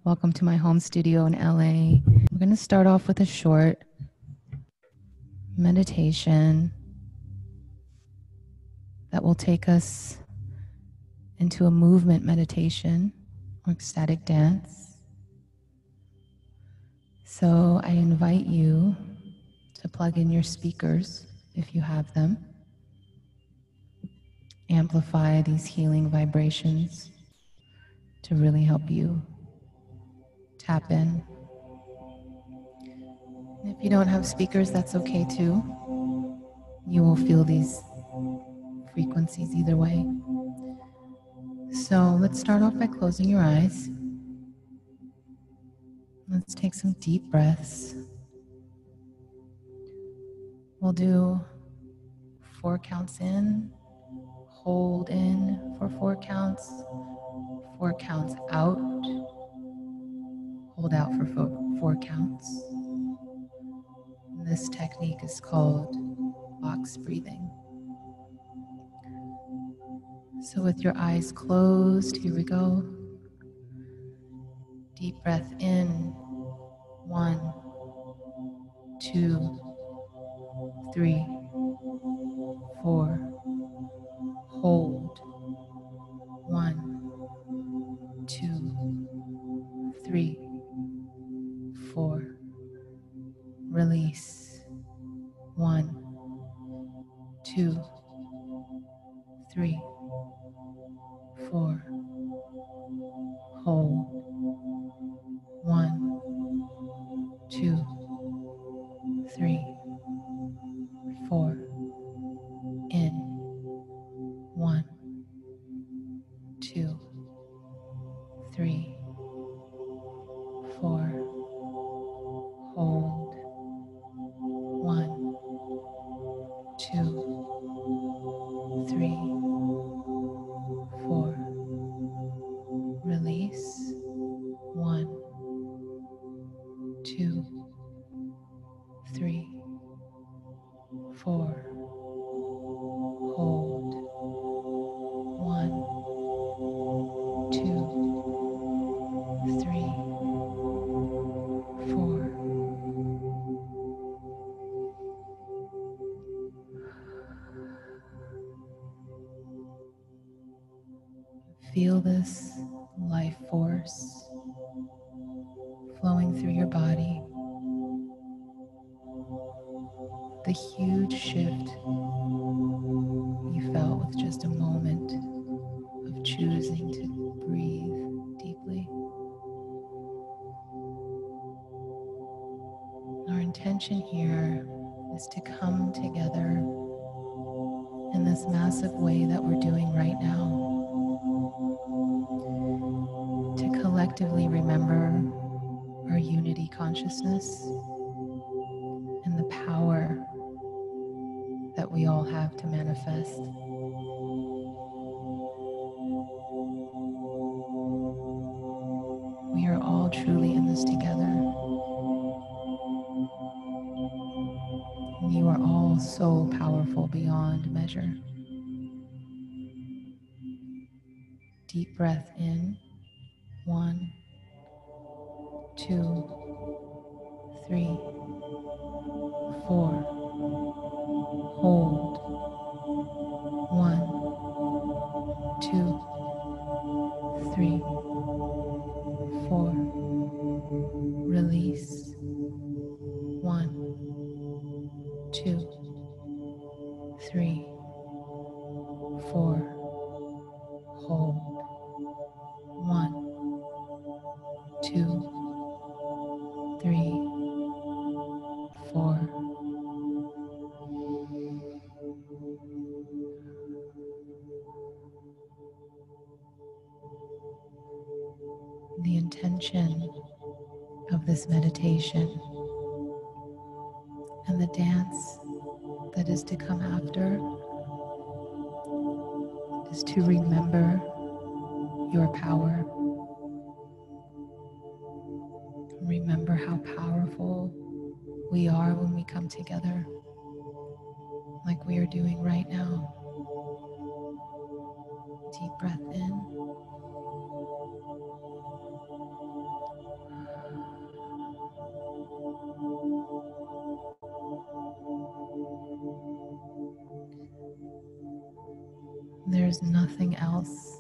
Welcome to my home studio in LA. We're going to start off with a short meditation that will take us into a movement meditation or ecstatic dance. So I invite you to plug in your speakers if you have them. Amplify these healing vibrations to really help you tap in. And if you don't have speakers, that's okay too. You will feel these frequencies either way. So let's start off by closing your eyes. Let's take some deep breaths. We'll do 4 counts in, hold in for 4 counts, 4 counts out, hold out for 4 counts. And this technique is called box breathing. So with your eyes closed, here we go. Deep breath in, 1, 2, 3, 4. Hold, 1, 2, 3, 4. Release, 1, 2, 3, 4. Hold, 1, 2, 3, 4. In, 1, 2, 3, 4. Hold, 1, 2, 3, 4. Release, 1, 2, 3, 4. Hold, 1, 2, 3, 4. Feel this life force flowing through your body. The huge shift you felt with just a moment of choosing to breathe deeply. Our intention here is to come together in this massive way that we're doing right now, to collectively remember our unity consciousness and the power that we all have to manifest. We are all truly in this together. You are all so powerful beyond measure. Deep breath in, 1, 2, 3, 4. Hold, 1, 2, 3, 4. Release, 1, 2, 3, 4. Hold, 1, 2, 3, 4. The intention of this meditation and the dance that is to come after is to remember your power. Remember how powerful we are when we come together, like we are doing right now. Deep breath in, There's nothing else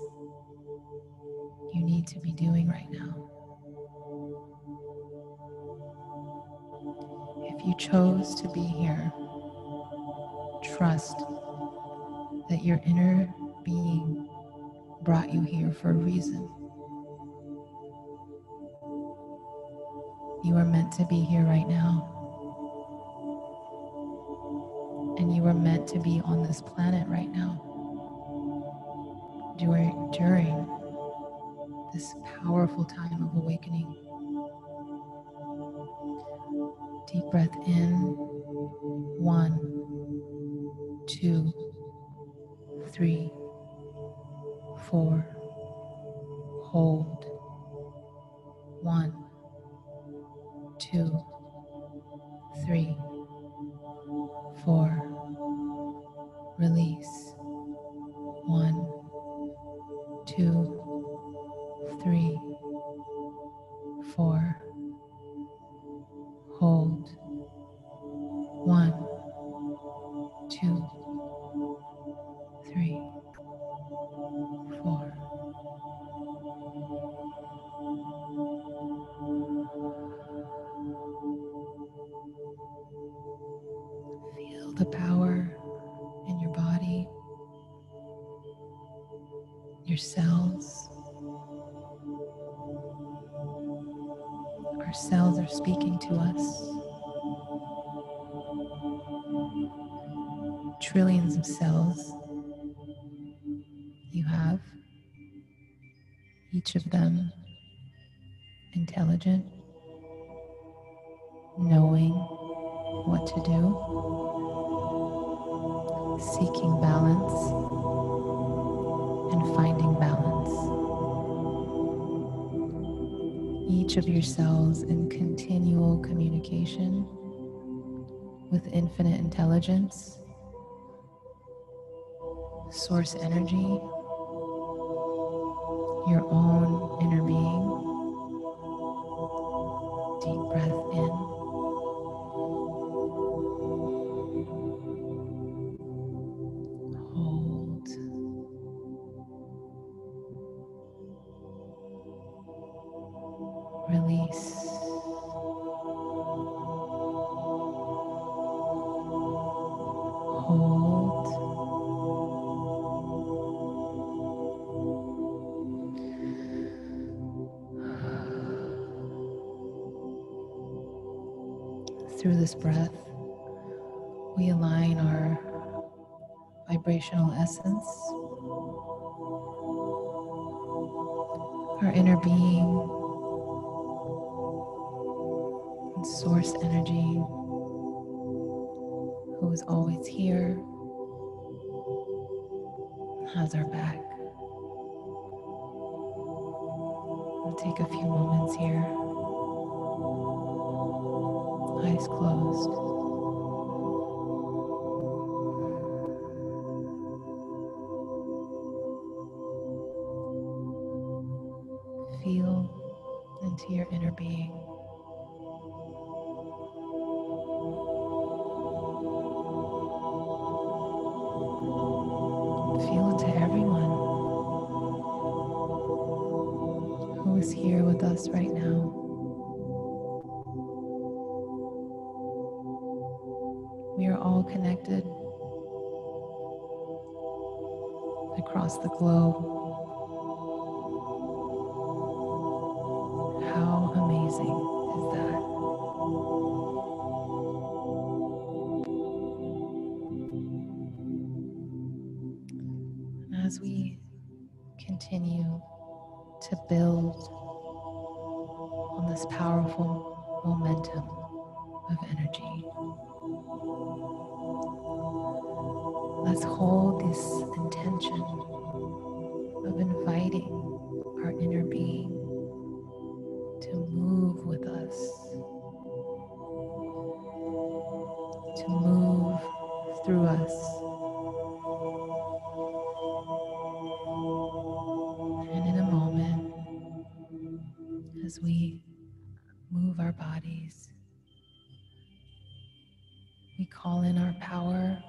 you need to be doing right now. If you chose to be here, trust that your inner being brought you here for a reason. You are meant to be here right now, and you are meant to be on this planet right now during this powerful time of awakening. Deep breath in, 1, 2, 3, 4. Hold, 1, 2, 3, 4. Release, 1, 2, 3, 4. Hold, 1, 2, 3, 4. Feel the power in your body, your cells. Our cells are speaking to us. Trillions of cells you have, each of them intelligent, knowing what to do, seeking balance and finding balance. Each of your cells in continual communication with infinite intelligence, source energy, your own inner being. Deep breath in. Hold. Release. Hold. Through this breath, we align our vibrational essence, our inner being, and source energy, who is always here, has our back. We'll take a few moments here, eyes closed. Feel into your inner being. Feel into everyone who is here with us right now. We are all connected across the globe. How amazing is that? And as we continue to build on this powerful momentum of energy, let's hold this intention of inviting our inner being to move with us, to move through us. And in a moment, as we move our bodies, we call in our power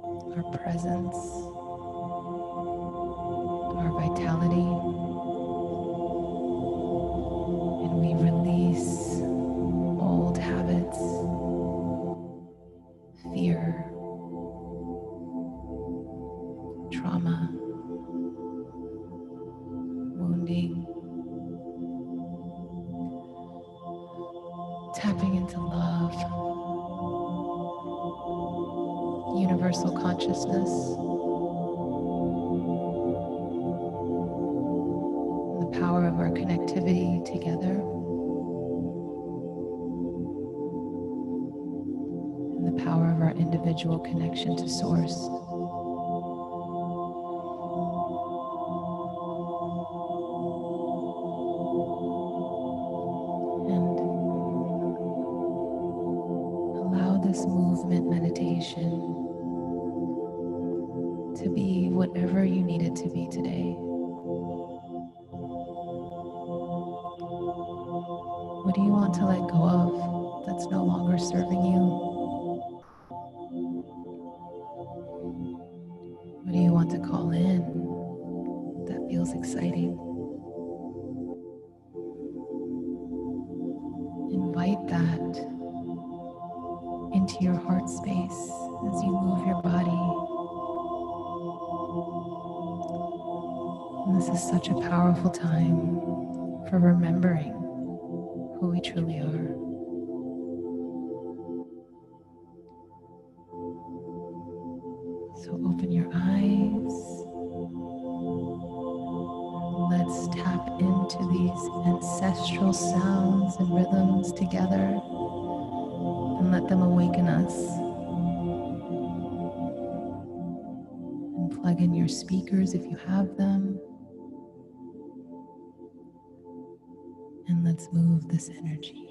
our presence, our vitality, and we release old habits, fear, trauma, wounding, tapping into love, universal consciousness, and the power of our connectivity together, and the power of our individual connection to Source. And allow this movement meditation to be whatever you need it to be today. What do you want to let go of that's no longer serving you? What do you want to call in that feels exciting? Invite that into your heart space as you move your body. And this is such a powerful time for remembering who we truly are. So open your eyes. Let's tap into these ancestral sounds and rhythms together and let them awaken us. And plug in your speakers if you have them. And let's move this energy.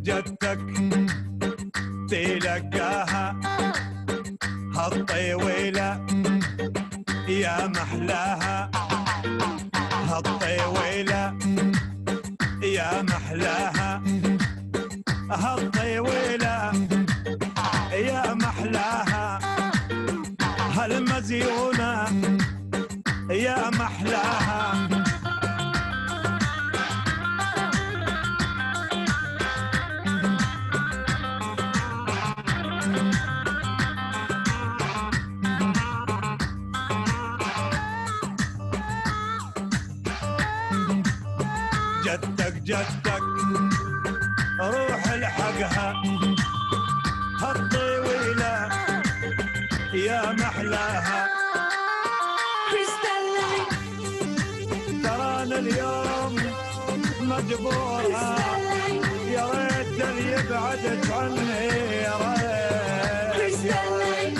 جدتك تلقاها هالطويلة يا محلاها هالطويلة يا محلاها هالطويلة يا محلاها هالمزيونة يا محلاها جدتك روح الحقها هالطويلة يا محلاها ترانا اليوم مجبورها يا ريت اللي يبعدك عني يا ريت يا ريت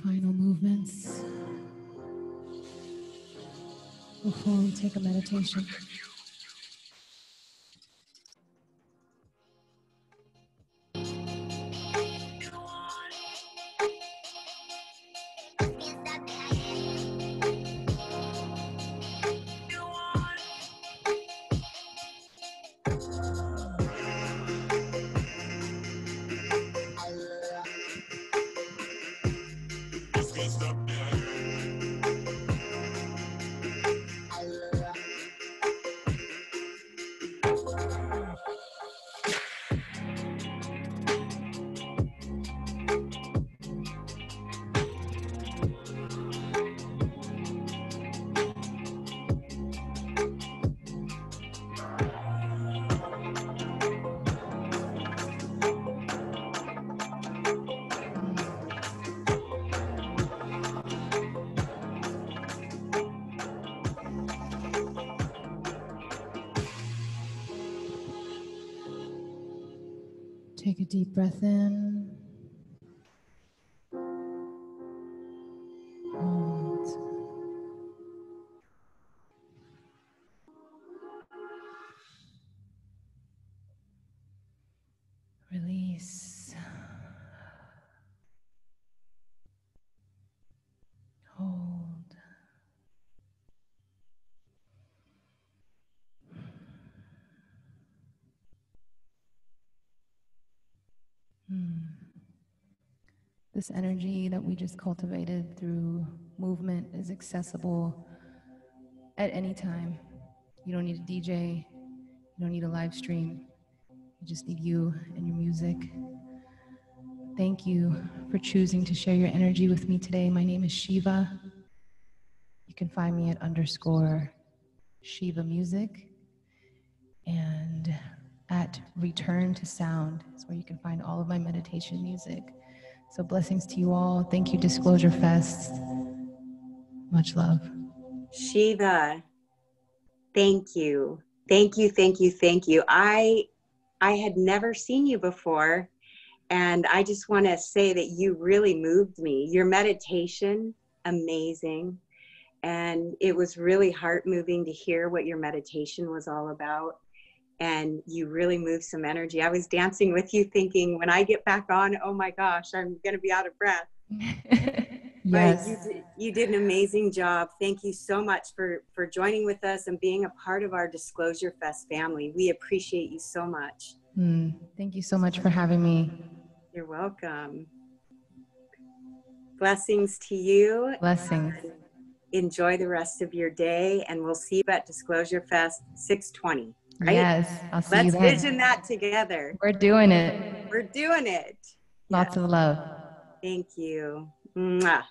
final movements before we take a meditation. Take a deep breath in. Hold. Release. Hold. This energy that we just cultivated through movement is accessible at any time. You don't need a DJ. You don't need a live stream. You just need you and your music. Thank you for choosing to share your energy with me today. My name is Shiva. You can find me at _Shiva Music, and at Return to Sound is where you can find all of my meditation music. So blessings to you all. Thank you, Disclosure Fest. Much love. Shiva, thank you. Thank you, thank you, thank you. I had never seen you before, and I just want to say that you really moved me. Your meditation, amazing. And it was really heart-moving to hear what your meditation was all about. And you really moved some energy. I was dancing with you thinking, when I get back on, oh my gosh, I'm going to be out of breath. Yes. But you did an amazing job. Thank you so much for joining with us and being a part of our Disclosure Fest family. We appreciate you so much. Thank you so much for having me. You're welcome. Blessings to you. Blessings. Enjoy the rest of your day, and we'll see you at Disclosure Fest 6/20. Right? Yes, I'll see you Let's then. vision that together. We're doing it. We're doing it. Lots of love. Thank you. Mwah.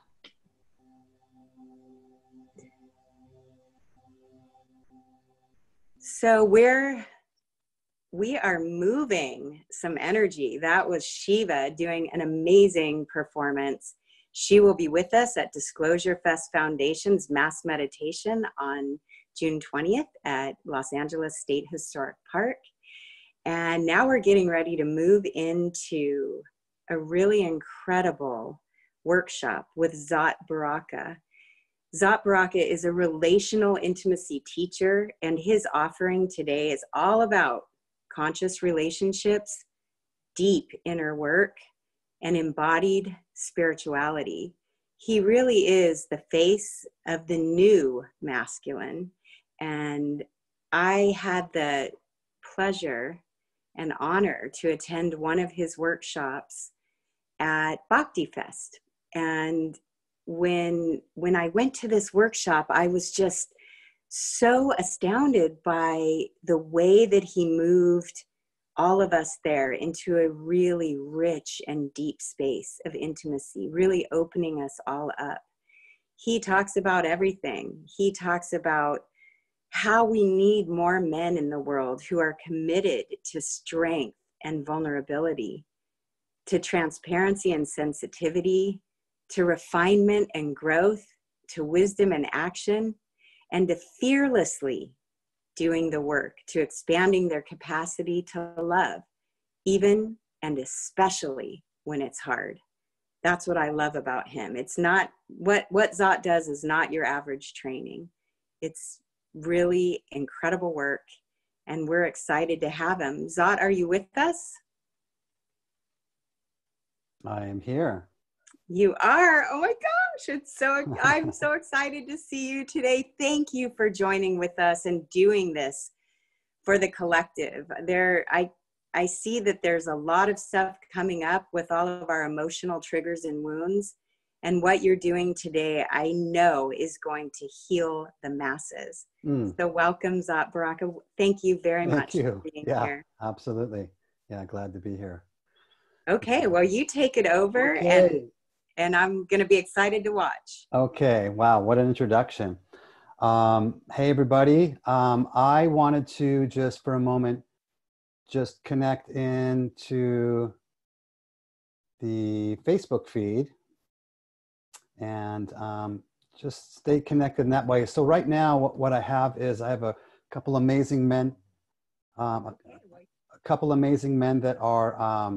So we are moving some energy. That was Shiva doing an amazing performance. She will be with us at DisclosureFest Foundation's Mass Meditation on June 20th at Los Angeles State Historic Park. And now we're getting ready to move into a really incredible workshop with Zat Baraka. Zat Baraka is a relational intimacy teacher, and his offering today is all about conscious relationships, deep inner work, and embodied spirituality. He really is the face of the new masculine. And I had the pleasure and honor to attend one of his workshops at Bhakti Fest. And when I went to this workshop, I was just so astounded by the way that he moved all of us there into a really rich and deep space of intimacy, really opening us all up. He talks about everything. He talks about how we need more men in the world who are committed to strength and vulnerability, to transparency and sensitivity, to refinement and growth, to wisdom and action, and to fearlessly doing the work, to expanding their capacity to love, even and especially when it's hard. That's what I love about him. It's not what Zat does is not your average training. It's really incredible work, and we're excited to have him. Zat, are you with us? I am here. You are. Oh my gosh, I'm so excited to see you today. Thank you for joining with us and doing this for the collective. I see that there's a lot of stuff coming up with all of our emotional triggers and wounds. And what you're doing today, I know, is going to heal the masses. So welcome, Zat Baraka. Thank you very much for being here. Absolutely. Yeah, glad to be here. Okay, well, you take it over, and I'm going to be excited to watch. Okay, wow, what an introduction. Hey, everybody. I wanted to just for a moment just connect into the Facebook feed and just stay connected in that way. So right now, what I have is I have a couple amazing men, a couple amazing men that are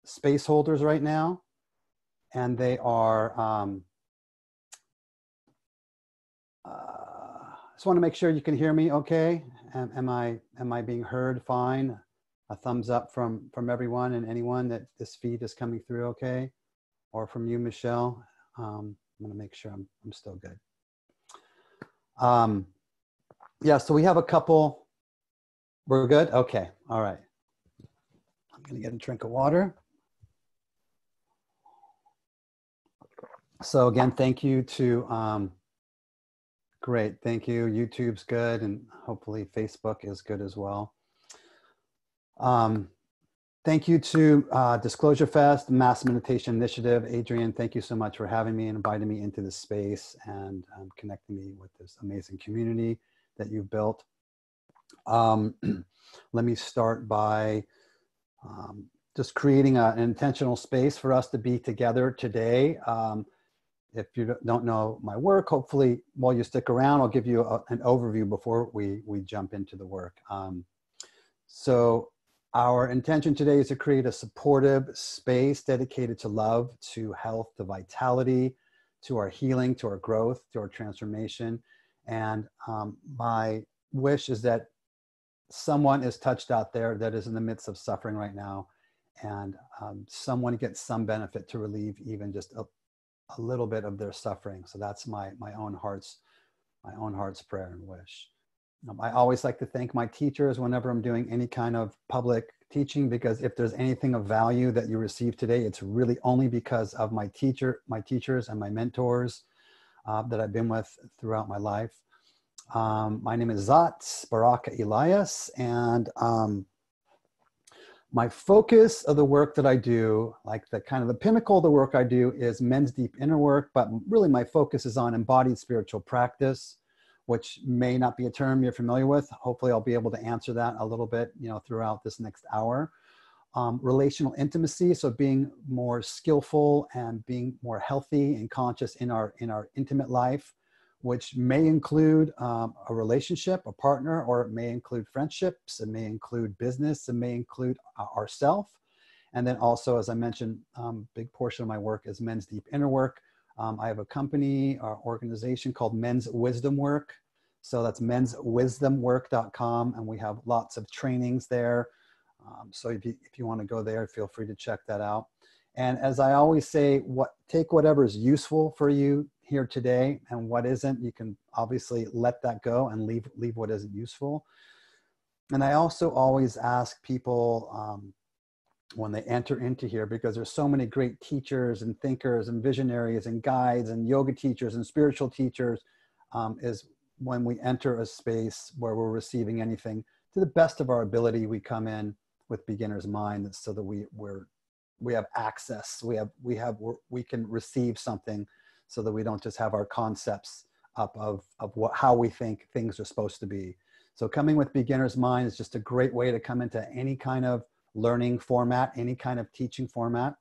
space holders right now, and they are. Just want to make sure you can hear me. Okay, am I being heard? Fine. A thumbs up from everyone and anyone that this feed is coming through. Okay, or from you, Michelle. I'm going to make sure I'm still good. Yeah, so we have a couple. We're good? Okay, all right. I'm going to get a drink of water. So again, thank you to, great, thank you. YouTube's good, and hopefully Facebook is good as well. Thank you to DisclosureFest, Mass Meditation Initiative. Adrian, thank you so much for having me and inviting me into this space and connecting me with this amazing community that you've built. Let me start by just creating an intentional space for us to be together today. If you don't know my work, hopefully while you stick around, I'll give you an overview before we jump into the work. So our intention today is to create a supportive space dedicated to love, to health, to vitality, to our healing, to our growth, to our transformation. And my wish is that someone is touched out there that is in the midst of suffering right now, and someone gets some benefit to relieve even just a little bit of their suffering. So that's my own heart's prayer and wish. I always like to thank my teachers whenever I'm doing any kind of public teaching, because if there's anything of value that you receive today, it's really only because of my teachers and my mentors that I've been with throughout my life. My name is Zat Baraka Elias, and my focus of the work that I do, like the kind of the pinnacle of the work I do, is men's deep inner work, but really my focus is on embodied spiritual practice, which may not be a term you're familiar with. Hopefully I'll be able to answer that a little bit, throughout this next hour. Relational intimacy, so being more skillful and being more healthy and conscious in our intimate life, which may include a relationship, a partner, or it may include friendships, it may include business, it may include ourself. And then also, as I mentioned, big portion of my work is men's deep inner work. I have a company or organization called Men's Wisdom Work. So that's menswisdomwork.com, and we have lots of trainings there. So if you want to go there, feel free to check that out. And as I always say, take whatever is useful for you here today, and what isn't, you can obviously let that go and leave what isn't useful. And I also always ask people when they enter into here, because there's so many great teachers and thinkers and visionaries and guides and yoga teachers and spiritual teachers, is when we enter a space where we're receiving anything, to the best of our ability, we come in with beginner's mind, so that we have access, we can receive something, so that we don't just have our concepts up of how we think things are supposed to be. So coming with beginner's mind is just a great way to come into any kind of learning format, any kind of teaching format.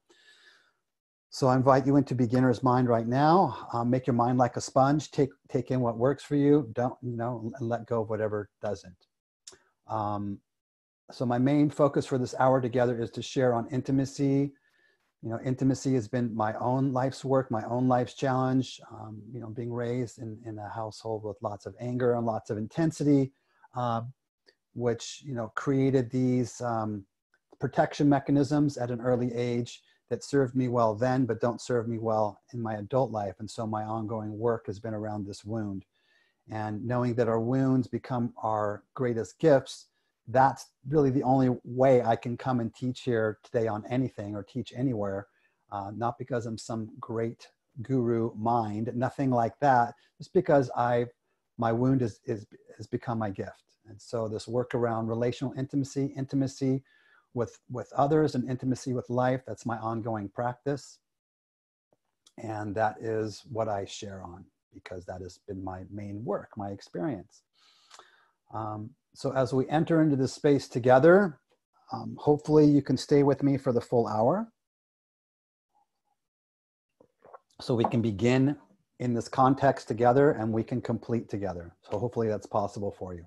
So I invite you into beginner's mind right now. Make your mind like a sponge. Take in what works for you. Don't, and let go of whatever doesn't. So my main focus for this hour together is to share on intimacy, You know, intimacy has been my own life's work, my own life's challenge. You know, being raised in a household with lots of anger and lots of intensity, which, you know, created these protection mechanisms at an early age that served me well then, but don't serve me well in my adult life. And so my ongoing work has been around this wound. And knowing that our wounds become our greatest gifts, that's really the only way I can come and teach here today on anything or teach anywhere. Not because I'm some great guru mind, nothing like that, just because my wound has become my gift. And so this work around relational intimacy with others and intimacy with life, that's my ongoing practice. And that is what I share on, because that has been my main work, my experience. So as we enter into this space together, hopefully you can stay with me for the full hour, so we can begin in this context together and we can complete together. So hopefully that's possible for you.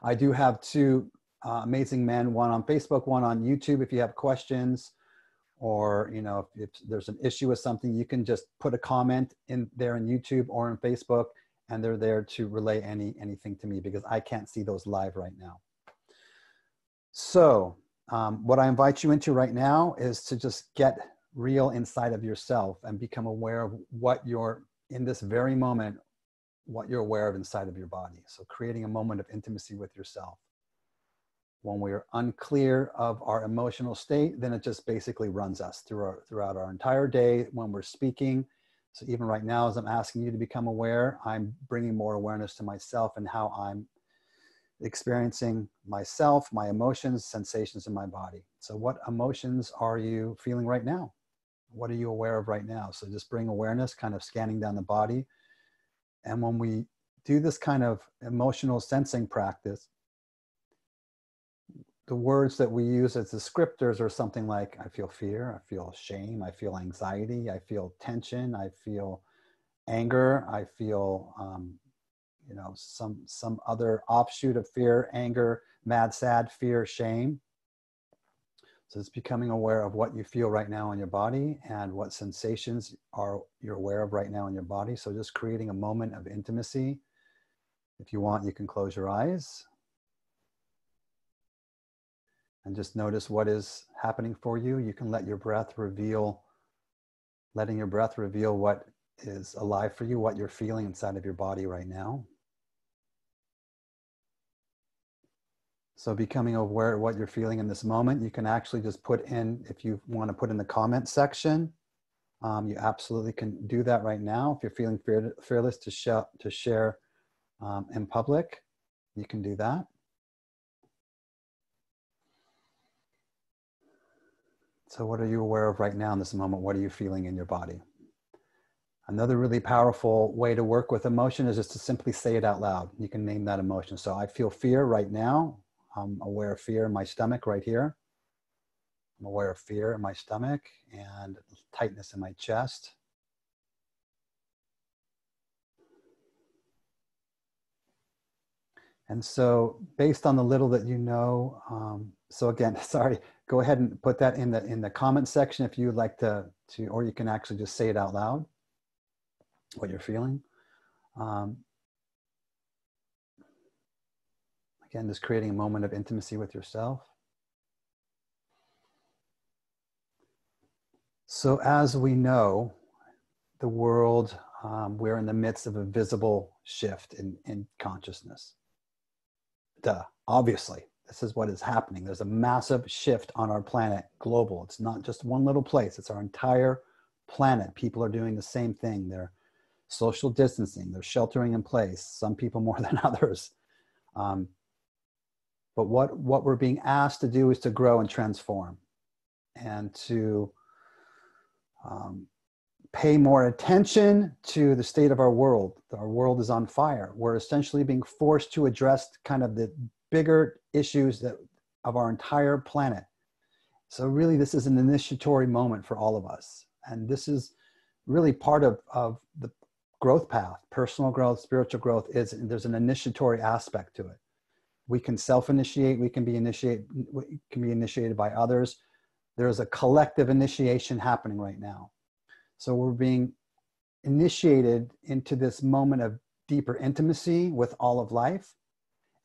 I do have two amazing men, one on Facebook, one on YouTube. If you have questions, or, you know, if there's an issue with something, you can just put a comment in there on YouTube or on Facebook, and they're there to relay anything to me, because I can't see those live right now. So what I invite you into right now is to just get real inside of yourself and become aware of what you're, in this very moment, what you're aware of inside of your body. So creating a moment of intimacy with yourself. When we're unclear of our emotional state, then it just basically runs us throughout our entire day when we're speaking. So even right now, as I'm asking you to become aware, I'm bringing more awareness to myself and how I'm experiencing myself, my emotions, sensations in my body. So what emotions are you feeling right now? What are you aware of right now? So just bring awareness, kind of scanning down the body. And when we do this kind of emotional sensing practice, the words that we use as descriptors are something like, I feel fear, I feel shame, I feel anxiety, I feel tension, I feel anger, I feel, you know, some other offshoot of fear, anger, mad, sad, fear, shame. So it's becoming aware of what you feel right now in your body and what sensations you're aware of right now in your body. So just creating a moment of intimacy. If you want, you can close your eyes and just notice what is happening for you. You can let your breath reveal, letting your breath reveal what is alive for you, what you're feeling inside of your body right now. So becoming aware of what you're feeling in this moment, you can actually just put in, if you want to put in the comment section, you absolutely can do that right now. If you're feeling fearless to share in public, you can do that. So what are you aware of right now in this moment? What are you feeling in your body? Another really powerful way to work with emotion is just to simply say it out loud. You can name that emotion. So I feel fear right now. I'm aware of fear in my stomach right here. I'm aware of fear in my stomach and tightness in my chest. And so based on the little that you know, so again, sorry, go ahead and put that in the comment section if you would like to, or you can actually just say it out loud, what you're feeling. Again, just creating a moment of intimacy with yourself. So as we know, the world, we're in the midst of a visible shift in consciousness. Obviously, this is what is happening. There's a massive shift on our planet, global. It's not just one little place, it's our entire planet. People are doing the same thing. They're social distancing, they're sheltering in place, some people more than others. But what we're being asked to do is to grow and transform, and to pay more attention to the state of our world. Our world is on fire. We're essentially being forced to address kind of the bigger issues of our entire planet. So really, this is an initiatory moment for all of us. And this is really part of the growth path. Personal growth, spiritual growth, there's an initiatory aspect to it. We can self-initiate, we can be initiated by others. there's a collective initiation happening right now. So we're being initiated into this moment of deeper intimacy with all of life,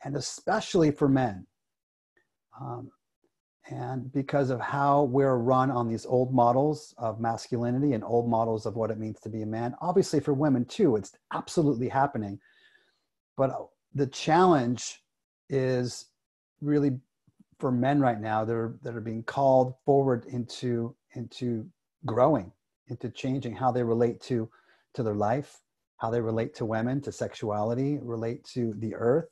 and especially for men. And because of how we're run on these old models of masculinity and old models of what it means to be a man, obviously for women too, it's absolutely happening. But the challenge is really for men right now that are being called forward into growing, into changing how they relate to their life, how they relate to women, to sexuality, relate to the earth.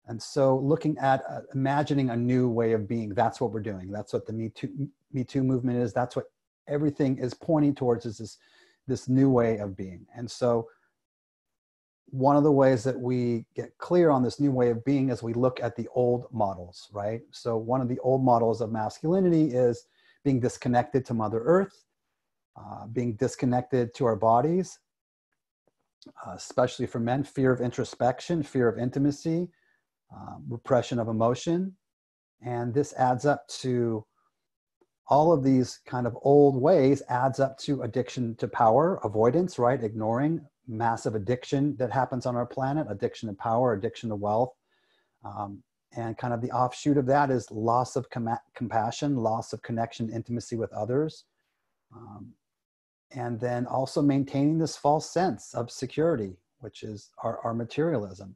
And so looking at imagining a new way of being, that's what we're doing. That's what the Me Too movement is. That's what everything is pointing towards, is this new way of being. And so one of the ways that we get clear on this new way of being is we look at the old models, right? So one of the old models of masculinity is being disconnected to Mother Earth, being disconnected to our bodies, especially for men, fear of introspection, fear of intimacy, repression of emotion. And this adds up to all of these kind of old ways, adds up to addiction to power, avoidance, right? Ignoring, massive addiction that happens on our planet, addiction to power, addiction to wealth. And kind of the offshoot of that is loss of compassion, loss of connection, intimacy with others. And then also maintaining this false sense of security, which is our materialism.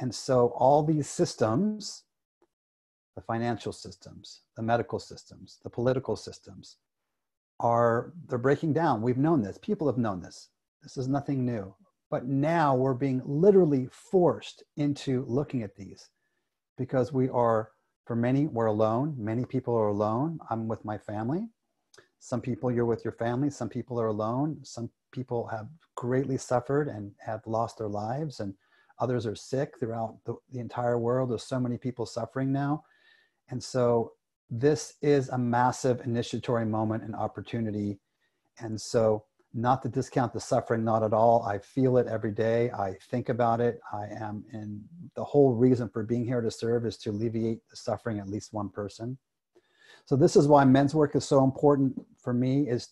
And so all these systems, the financial systems, the medical systems, the political systems, they're breaking down. We've known this. People have known this. This is nothing new. But now we're being literally forced into looking at these, because for many, we're alone. Many people are alone. I'm with my family. Some people, you're with your family. Some people are alone. Some people have greatly suffered and have lost their lives, and others are sick throughout the entire world. There's so many people suffering now. And so this is a massive initiatory moment and opportunity. And so not to discount the suffering, not at all. I feel it every day. I think about it. And the whole reason for being here to serve is to alleviate the suffering at least one person. So this is why men's work is so important for me, is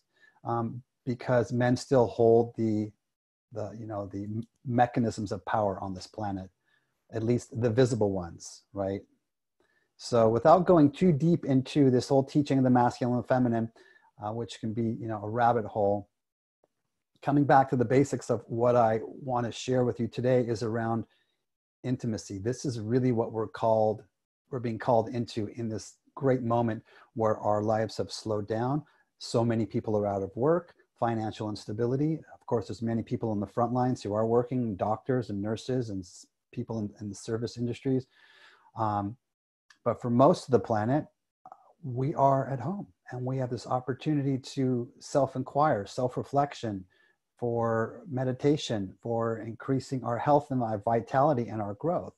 because men still hold the mechanisms of power on this planet, at least the visible ones, right? So without going too deep into this whole teaching of the masculine and feminine, which can be, a rabbit hole, coming back to the basics of what I want to share with you today is around intimacy. This is really what we're being called into in this great moment where our lives have slowed down. So many people are out of work, financial instability. Of course, there's many people in the front lines who are working, doctors and nurses and people in the service industries. But for most of the planet, we are at home, and we have this opportunity to self-inquire, self-reflection, for meditation, for increasing our health and our vitality and our growth.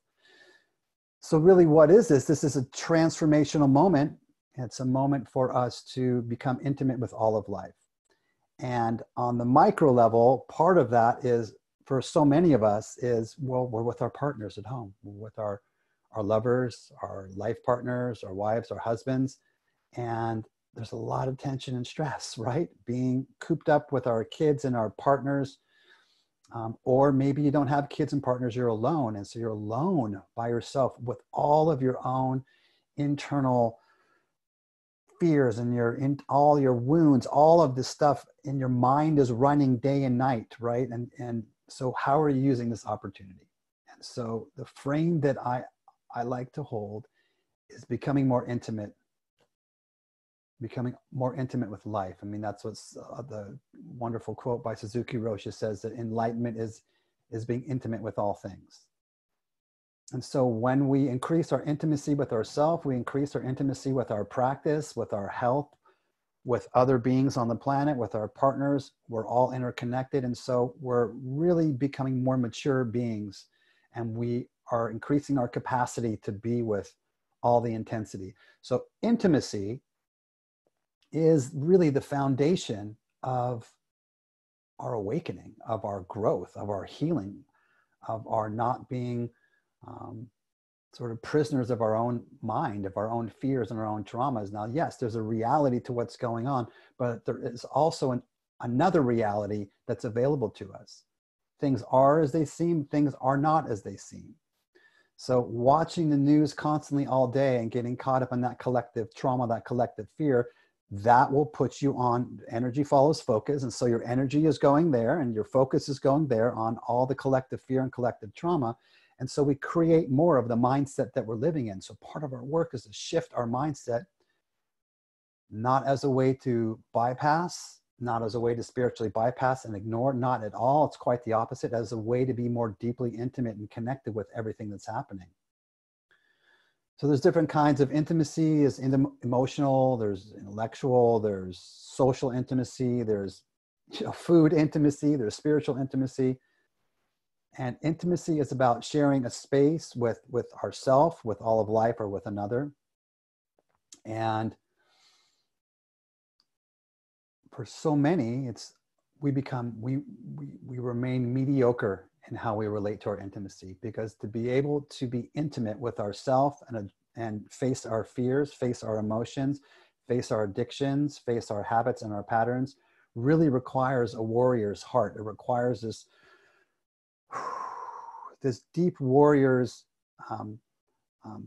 So really, what is this? This is a transformational moment. It's a moment for us to become intimate with all of life. And on the micro level, part of that is, for so many of us, is, well, we're with our partners at home. We're with our lovers, our life partners, our wives, our husbands. And there's a lot of tension and stress, right? Being cooped up with our kids and our partners. Or maybe you don't have kids and partners, you're alone. And so you're alone by yourself with all of your own internal fears and all your wounds, all of this stuff in your mind is running day and night, right? And so how are you using this opportunity? And so the frame that I like to hold is becoming more intimate with life. I mean, that's what's the wonderful quote by Suzuki Roshi says, that enlightenment is being intimate with all things. And so when we increase our intimacy with ourselves, we increase our intimacy with our practice, with our health, with other beings on the planet, with our partners. We're all interconnected. And so we're really becoming more mature beings, and we are increasing our capacity to be with all the intensity. So intimacy is really the foundation of our awakening, of our growth, of our healing, of our not being sort of prisoners of our own mind, of our own fears and our own traumas. Now, yes, there's a reality to what's going on, but there is also another reality that's available to us. Things are as they seem, things are not as they seem. So watching the news constantly all day and getting caught up in that collective trauma, that collective fear, that will put you on, energy follows focus. And so your energy is going there and your focus is going there on all the collective fear and collective trauma. And so we create more of the mindset that we're living in. So part of our work is to shift our mindset, not as a way to bypass, not as a way to spiritually bypass and ignore, not at all. It's quite the opposite, as a way to be more deeply intimate and connected with everything that's happening. So there's different kinds of intimacy. There's emotional, there's intellectual, there's social intimacy, there's food intimacy, there's spiritual intimacy. And intimacy is about sharing a space with ourself, with all of life, or with another. And for so many, we remain mediocre in how we relate to our intimacy, because to be able to be intimate with ourself and face our fears, face our emotions, face our addictions, face our habits and our patterns really requires a warrior's heart. It requires this deep warrior's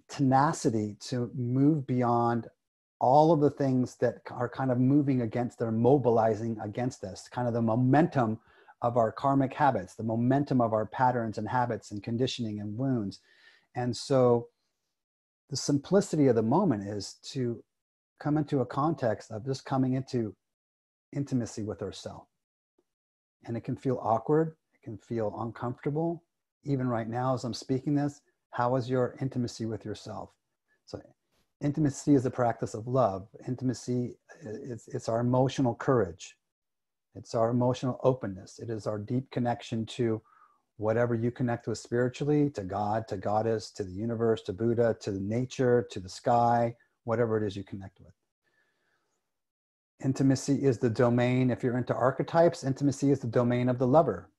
tenacity to move beyond all of the things that are kind of moving against, they're mobilizing against us, kind of the momentum of our karmic habits, the momentum of our patterns and habits and conditioning and wounds. And so the simplicity of the moment is to come into a context of just coming into intimacy with ourselves. And it can feel awkward, it can feel uncomfortable. Even right now, as I'm speaking this, how is your intimacy with yourself? So intimacy is the practice of love. Intimacy, it's our emotional courage. It's our emotional openness. It is our deep connection to whatever you connect with spiritually, to God, to Goddess, to the universe, to Buddha, to nature, to the sky, whatever it is you connect with. Intimacy is the domain, if you're into archetypes, intimacy is the domain of the lover.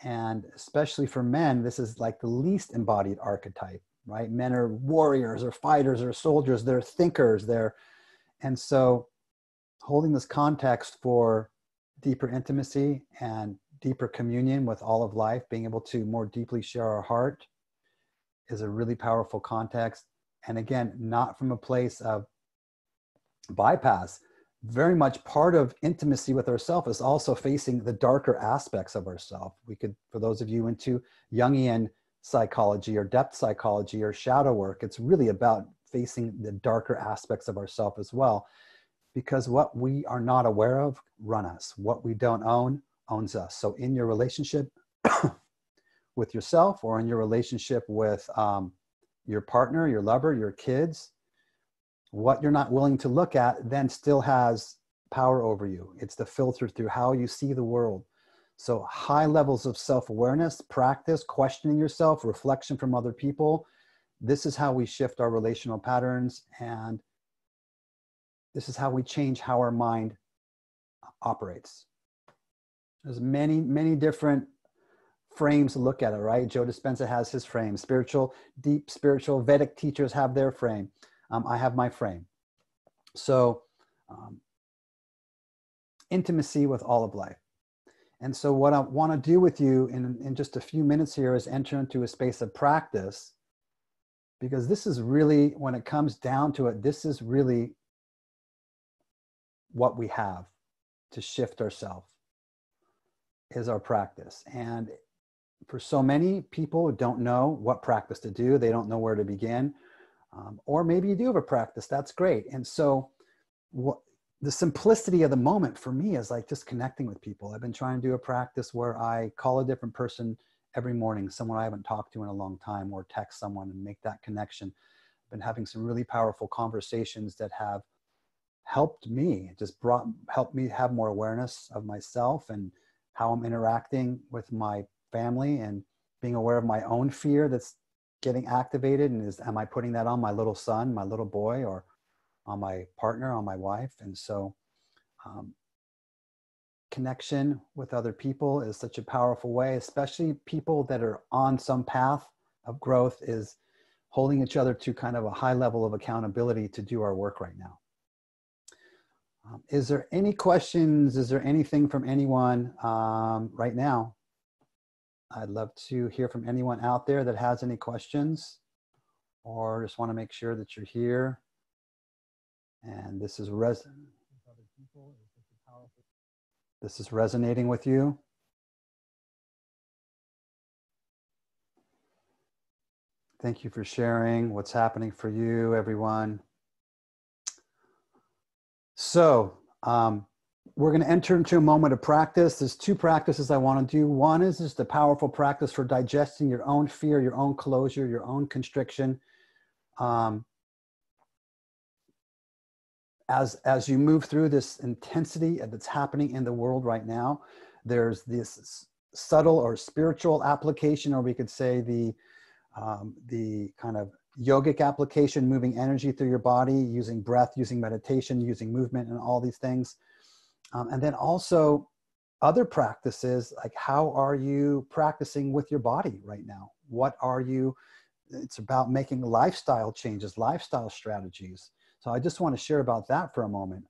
And especially for men, this is like the least embodied archetype, right? Men are warriors or fighters or soldiers, they're thinkers, and so holding this context for deeper intimacy and deeper communion with all of life, being able to more deeply share our heart, is a really powerful context. And again, not from a place of bypass. Very much part of intimacy with ourselves is also facing the darker aspects of ourselves. We could, for those of you into Jungian psychology or depth psychology or shadow work, it's really about facing the darker aspects of ourselves as well. Because what we are not aware of run us. What we don't own owns us. So in your relationship with yourself, or in your relationship with your partner, your lover, your kids, what you're not willing to look at then still has power over you. It's the filter through how you see the world. So high levels of self-awareness, practice, questioning yourself, reflection from other people. This is how we shift our relational patterns, and this is how we change how our mind operates. There's many, many different frames to look at it, right? Joe Dispenza has his frame. Spiritual, deep spiritual, Vedic teachers have their frame. I have my frame. So intimacy with all of life. And so what I want to do with you in just a few minutes here is enter into a space of practice, because this is really, when it comes down to it, this is really what we have to shift ourselves, is our practice. And for so many people who don't know what practice to do, they don't know where to begin. Or maybe you do have a practice, that's great. And so the simplicity of the moment for me is like just connecting with people. I've been trying to do a practice where I call a different person every morning, someone I haven't talked to in a long time, or text someone and make that connection. I've been having some really powerful conversations that have helped me, helped me have more awareness of myself and how I'm interacting with my family, and being aware of my own fear that's getting activated, and am I putting that on my little son, my little boy, or on my partner, on my wife? And so connection with other people is such a powerful way, especially people that are on some path of growth, is holding each other to kind of a high level of accountability to do our work right now. Is there any questions? Is there anything from anyone right now? I'd love to hear from anyone out there that has any questions, or just want to make sure that you're here. And this is resonating with you. Thank you for sharing what's happening for you, everyone. So we're going to enter into a moment of practice. There's two practices I want to do. One is just a powerful practice for digesting your own fear, your own closure, your own constriction. As you move through this intensity that's happening in the world right now, there's this subtle or spiritual application, or we could say the kind of yogic application, moving energy through your body, using breath, using meditation, using movement, and all these things. And then also other practices, like how are you practicing with your body right now? What are you, it's about making lifestyle changes, lifestyle strategies. So I just want to share about that for a moment.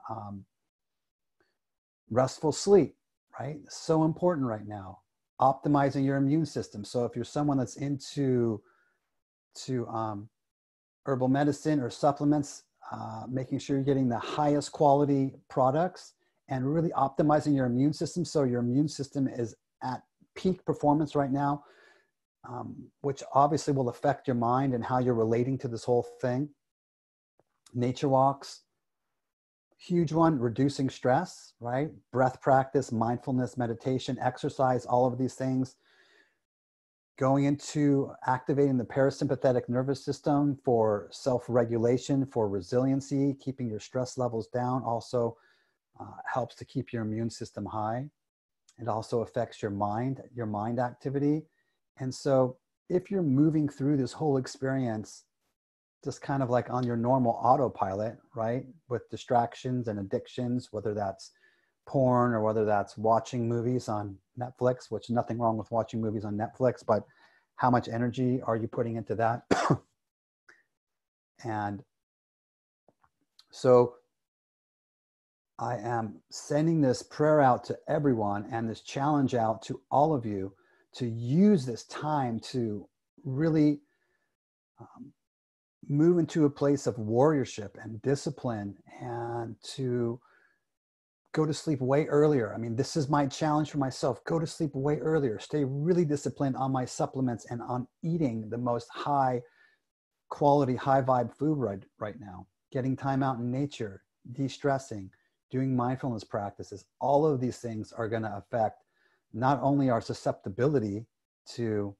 Restful sleep, right? So important right now. Optimizing your immune system. So if you're someone that's into herbal medicine or supplements, making sure you're getting the highest quality products and really optimizing your immune system. So your immune system is at peak performance right now, which obviously will affect your mind and how you're relating to this whole thing. Nature walks, huge one, reducing stress, right? Breath practice, mindfulness, meditation, exercise, all of these things. Going into activating the parasympathetic nervous system for self-regulation, for resiliency, keeping your stress levels down, also helps to keep your immune system high. It also affects your mind activity. And so if you're moving through this whole experience just kind of like on your normal autopilot, right, with distractions and addictions, whether that's porn or whether that's watching movies on Netflix, which nothing wrong with watching movies on Netflix, but how much energy are you putting into that? And so I am sending this prayer out to everyone and this challenge out to all of you to use this time to really move into a place of warriorship and discipline, and to go to sleep way earlier. I mean, this is my challenge for myself. Go to sleep way earlier. Stay really disciplined on my supplements and on eating the most high quality, high vibe food right now. Getting time out in nature, de-stressing, doing mindfulness practices. All of these things are going to affect not only our susceptibility to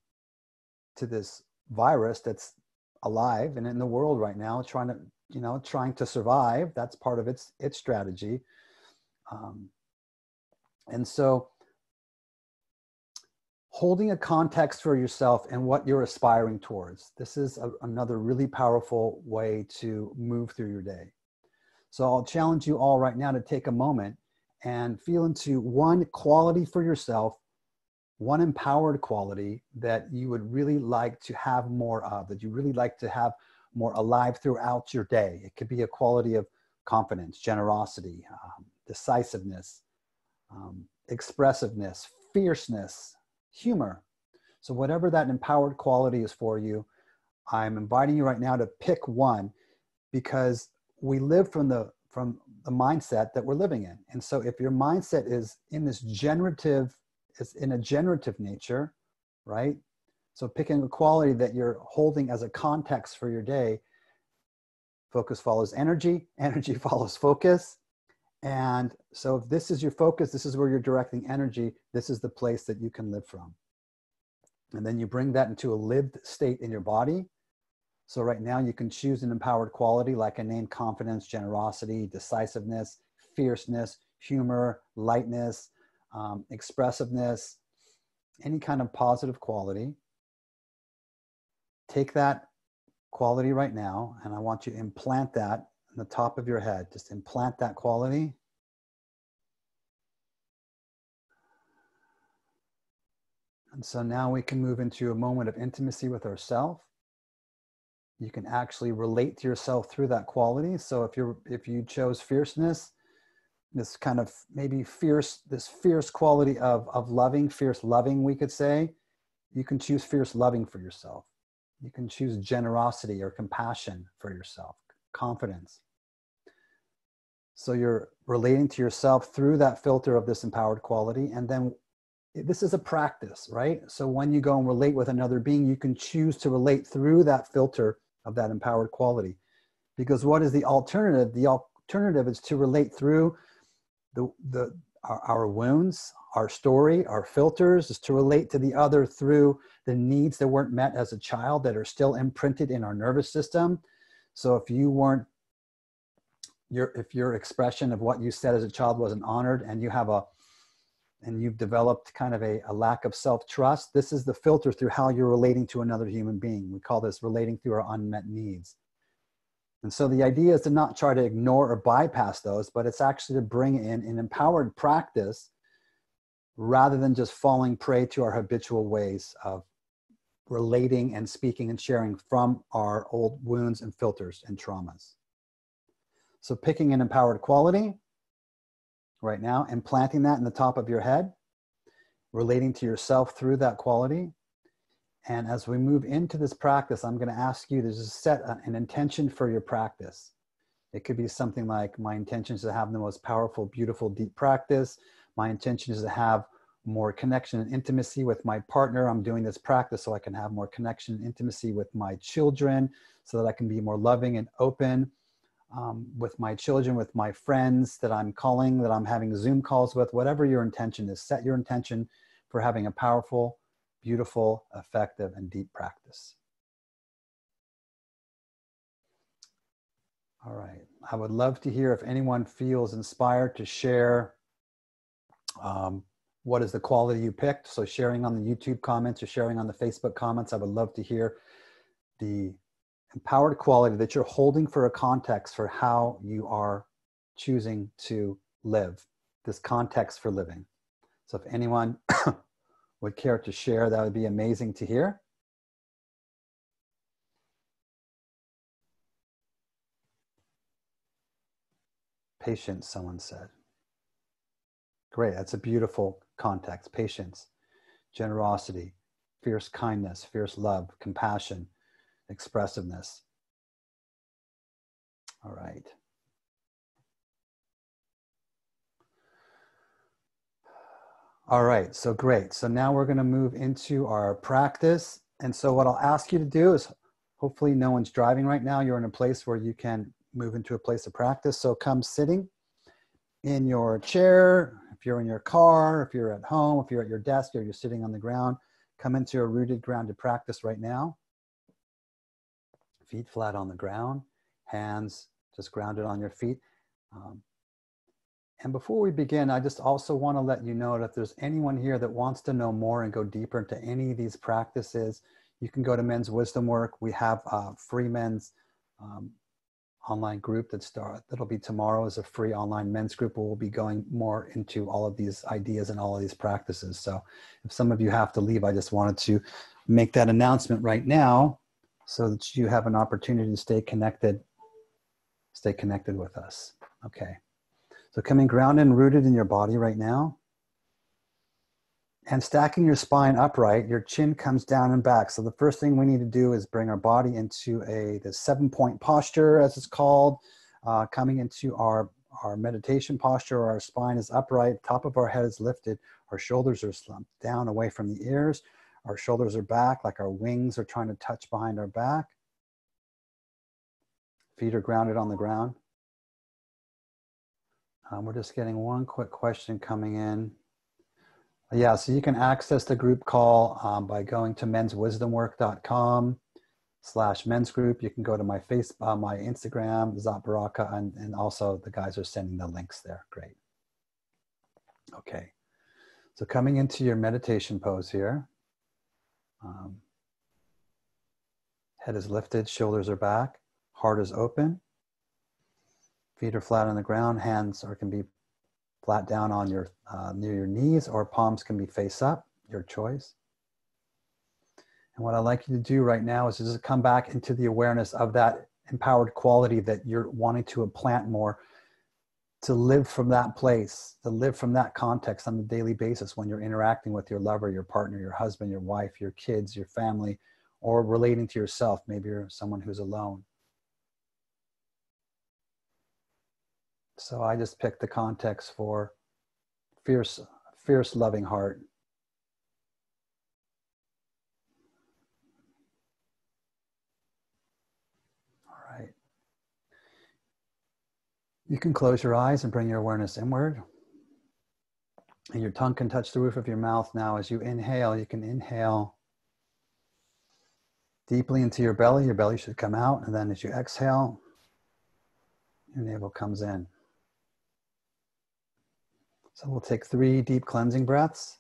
this virus that's alive and in the world right now, trying to survive. That's part of its strategy. And so holding a context for yourself and what you're aspiring towards. This is another really powerful way to move through your day. So I'll challenge you all right now to take a moment and feel into one quality for yourself, one empowered quality that you would really like to have more of, that you really like to have more alive throughout your day. It could be a quality of confidence, generosity, decisiveness, expressiveness, fierceness, humor. So whatever that empowered quality is for you, I'm inviting you right now to pick one, because we live from the mindset that we're living in. And so if your mindset is in this generative, is in a generative nature, right? So picking a quality that you're holding as a context for your day. Focus follows energy, energy follows focus. And so if this is your focus, this is where you're directing energy, this is the place that you can live from. And then you bring that into a lived state in your body. So right now you can choose an empowered quality, like I named: confidence, generosity, decisiveness, fierceness, humor, lightness, expressiveness, any kind of positive quality. Take that quality right now, and I want you to implant that in the top of your head. Just implant that quality. And so now we can move into a moment of intimacy with ourselves. You can actually relate to yourself through that quality. So if you chose fierceness, this kind of maybe fierce, this fierce quality of loving, fierce loving, we could say, you can choose fierce loving for yourself. You can choose generosity or compassion for yourself, confidence. So you're relating to yourself through that filter of this empowered quality. And then this is a practice, right? So when you go and relate with another being, you can choose to relate through that filter of that empowered quality. Because what is the alternative? The alternative is to relate through our wounds, our story, our filters, is to relate to the other through the needs that weren't met as a child that are still imprinted in our nervous system. So if you weren't, if your expression of what you said as a child wasn't honored, and you've developed kind of a lack of self-trust, this is the filter through how you're relating to another human being. We call this relating through our unmet needs. And so the idea is to not try to ignore or bypass those, but it's actually to bring in an empowered practice rather than just falling prey to our habitual ways of relating and speaking and sharing from our old wounds and filters and traumas. So picking an empowered quality right now and planting that in the top of your head, relating to yourself through that quality. And as we move into this practice, I'm going to ask you to just set an intention for your practice. It could be something like, my intention is to have the most powerful, beautiful, deep practice. My intention is to have more connection and intimacy with my partner. I'm doing this practice so I can have more connection and intimacy with my children, so that I can be more loving and open with my children, with my friends that I'm calling, that I'm having Zoom calls with. Whatever your intention is, set your intention for having a powerful, beautiful, effective, and deep practice. All right. I would love to hear if anyone feels inspired to share what is the quality you picked. So sharing on the YouTube comments or sharing on the Facebook comments, I would love to hear the empowered quality that you're holding for a context for how you are choosing to live, this context for living. So if anyone would care to share, that would be amazing to hear. Patience, someone said. Great, that's a beautiful context. Patience, generosity, fierce kindness, fierce love, compassion, expressiveness. All right. All right, so great. So now we're going to move into our practice. And so what I'll ask you to do is, hopefully no one's driving right now. You're in a place where you can move into a place of practice. So come sitting in your chair. If you're in your car, if you're at home, if you're at your desk, or you're sitting on the ground, come into a rooted, grounded practice right now. Feet flat on the ground, hands just grounded on your feet. And before we begin, I just also want to let you know that if there's anyone here that wants to know more and go deeper into any of these practices, you can go to Men's Wisdom Work. We have a free men's online group that'll be tomorrow, is a free online men's group where we'll be going more into all of these ideas and all of these practices. So if some of you have to leave, I just wanted to make that announcement right now so that you have an opportunity to stay connected with us. Okay. So coming grounded and rooted in your body right now, and stacking your spine upright, your chin comes down and back. So the first thing we need to do is bring our body into the 7-point posture, as it's called, coming into our meditation posture. Our spine is upright, top of our head is lifted, our shoulders are slumped down away from the ears, our shoulders are back like our wings are trying to touch behind our back. Feet are grounded on the ground. We're just getting one quick question coming in. Yeah, so you can access the group call by going to menswisdomwork.com/men's group. You can go to my my Instagram, Zat Baraka, and also the guys are sending the links there. Great. Okay, so coming into your meditation pose here. Head is lifted, shoulders are back, heart is open. Feet are flat on the ground, hands can be flat down on near your knees, or palms can be face up, your choice. And what I'd like you to do right now is just come back into the awareness of that empowered quality that you're wanting to implant more, to live from that place, to live from that context on a daily basis when you're interacting with your lover, your partner, your husband, your wife, your kids, your family, or relating to yourself. Maybe you're someone who's alone. So I just picked the context for fierce, loving heart. All right. You can close your eyes and bring your awareness inward. And your tongue can touch the roof of your mouth now. As you inhale, you can inhale deeply into your belly. Your belly should come out. And then as you exhale, your navel comes in. So we'll take 3 deep cleansing breaths.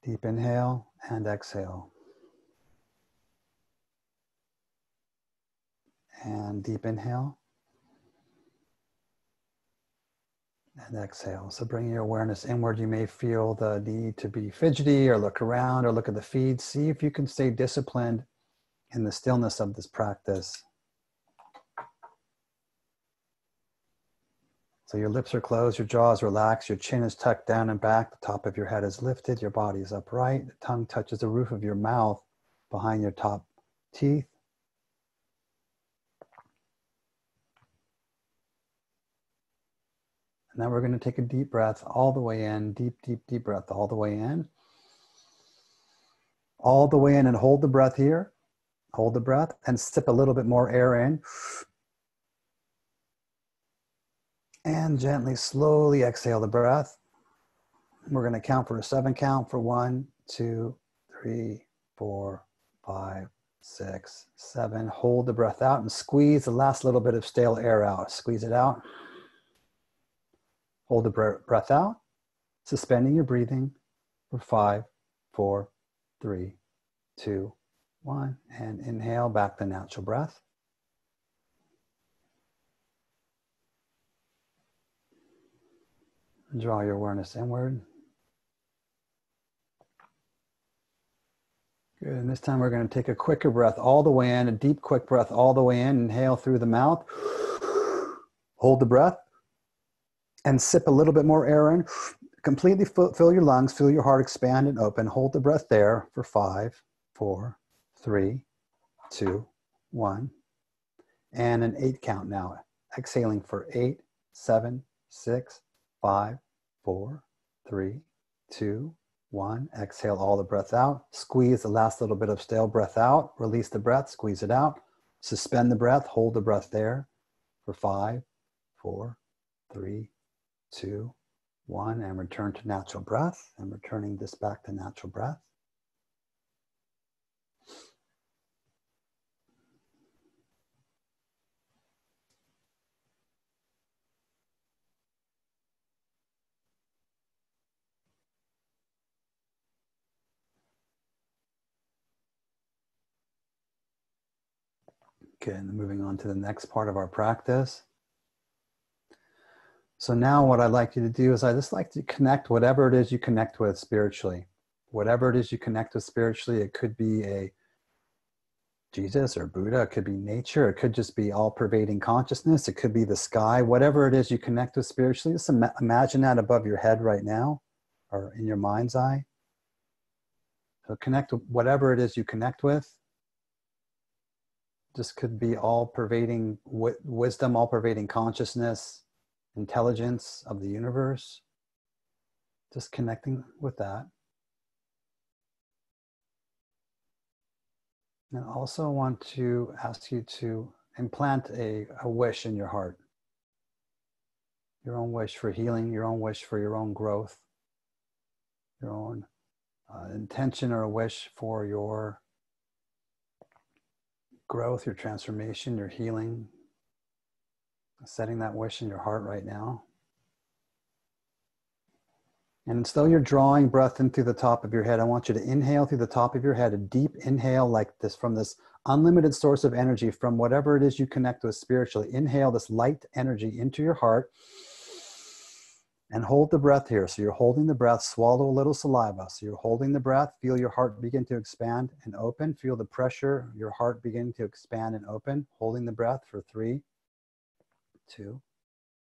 Deep inhale and exhale. And deep inhale. And exhale. So bring your awareness inward. You may feel the need to be fidgety or look around or look at the feed. See if you can stay disciplined in the stillness of this practice. So your lips are closed, your jaw is relaxed, your chin is tucked down and back, the top of your head is lifted, your body is upright, the tongue touches the roof of your mouth behind your top teeth. And now we're going to take a deep breath all the way in, deep breath all the way in. All the way in, and hold the breath here. Hold the breath and sip a little bit more air in. And gently, slowly exhale the breath. We're going to count for a 7 count for 1, 2, 3, 4, 5, 6, 7. Hold the breath out and squeeze the last little bit of stale air out. Squeeze it out. Hold the breath out, suspending your breathing for 5, 4, 3, 2, 1. And inhale back the natural breath. Draw your awareness inward. Good, and this time we're going to take a quicker breath all the way in, a deep, quick breath all the way in. Inhale through the mouth. Hold the breath and sip a little bit more air in. Completely fill your lungs, feel your heart expand and open. Hold the breath there for 5, 4, 3, 2, 1. And an 8 count now. Exhaling for 8, 7, 6, 5, 4, 3, 2, 1. Exhale all the breath out. Squeeze the last little bit of stale breath out. Release the breath, squeeze it out. Suspend the breath, hold the breath there for 5, 4, 3, 2, 1. And return to natural breath. And returning this back to natural breath. Okay, and moving on to the next part of our practice. So now what I'd like you to do is I just like to connect whatever it is you connect with spiritually. Whatever it is you connect with spiritually, it could be a Jesus or Buddha, it could be nature, it could just be all-pervading consciousness, it could be the sky, whatever it is you connect with spiritually, just imagine that above your head right now or in your mind's eye. So connect with whatever it is you connect with. This could be all-pervading wisdom, all-pervading consciousness, intelligence of the universe. Just connecting with that. And I also want to ask you to implant a wish in your heart. Your own wish for healing, your own wish for your own growth, your own intention or a wish for your growth, your transformation, your healing. Setting that wish in your heart right now. And as though you're drawing breath in through the top of your head, I want you to inhale through the top of your head, a deep inhale like this from this unlimited source of energy, from whatever it is you connect with spiritually. Inhale this light energy into your heart. And hold the breath here. So you're holding the breath, swallow a little saliva. So you're holding the breath, feel your heart begin to expand and open. Feel the pressure, your heart begin to expand and open. Holding the breath for 3, 2,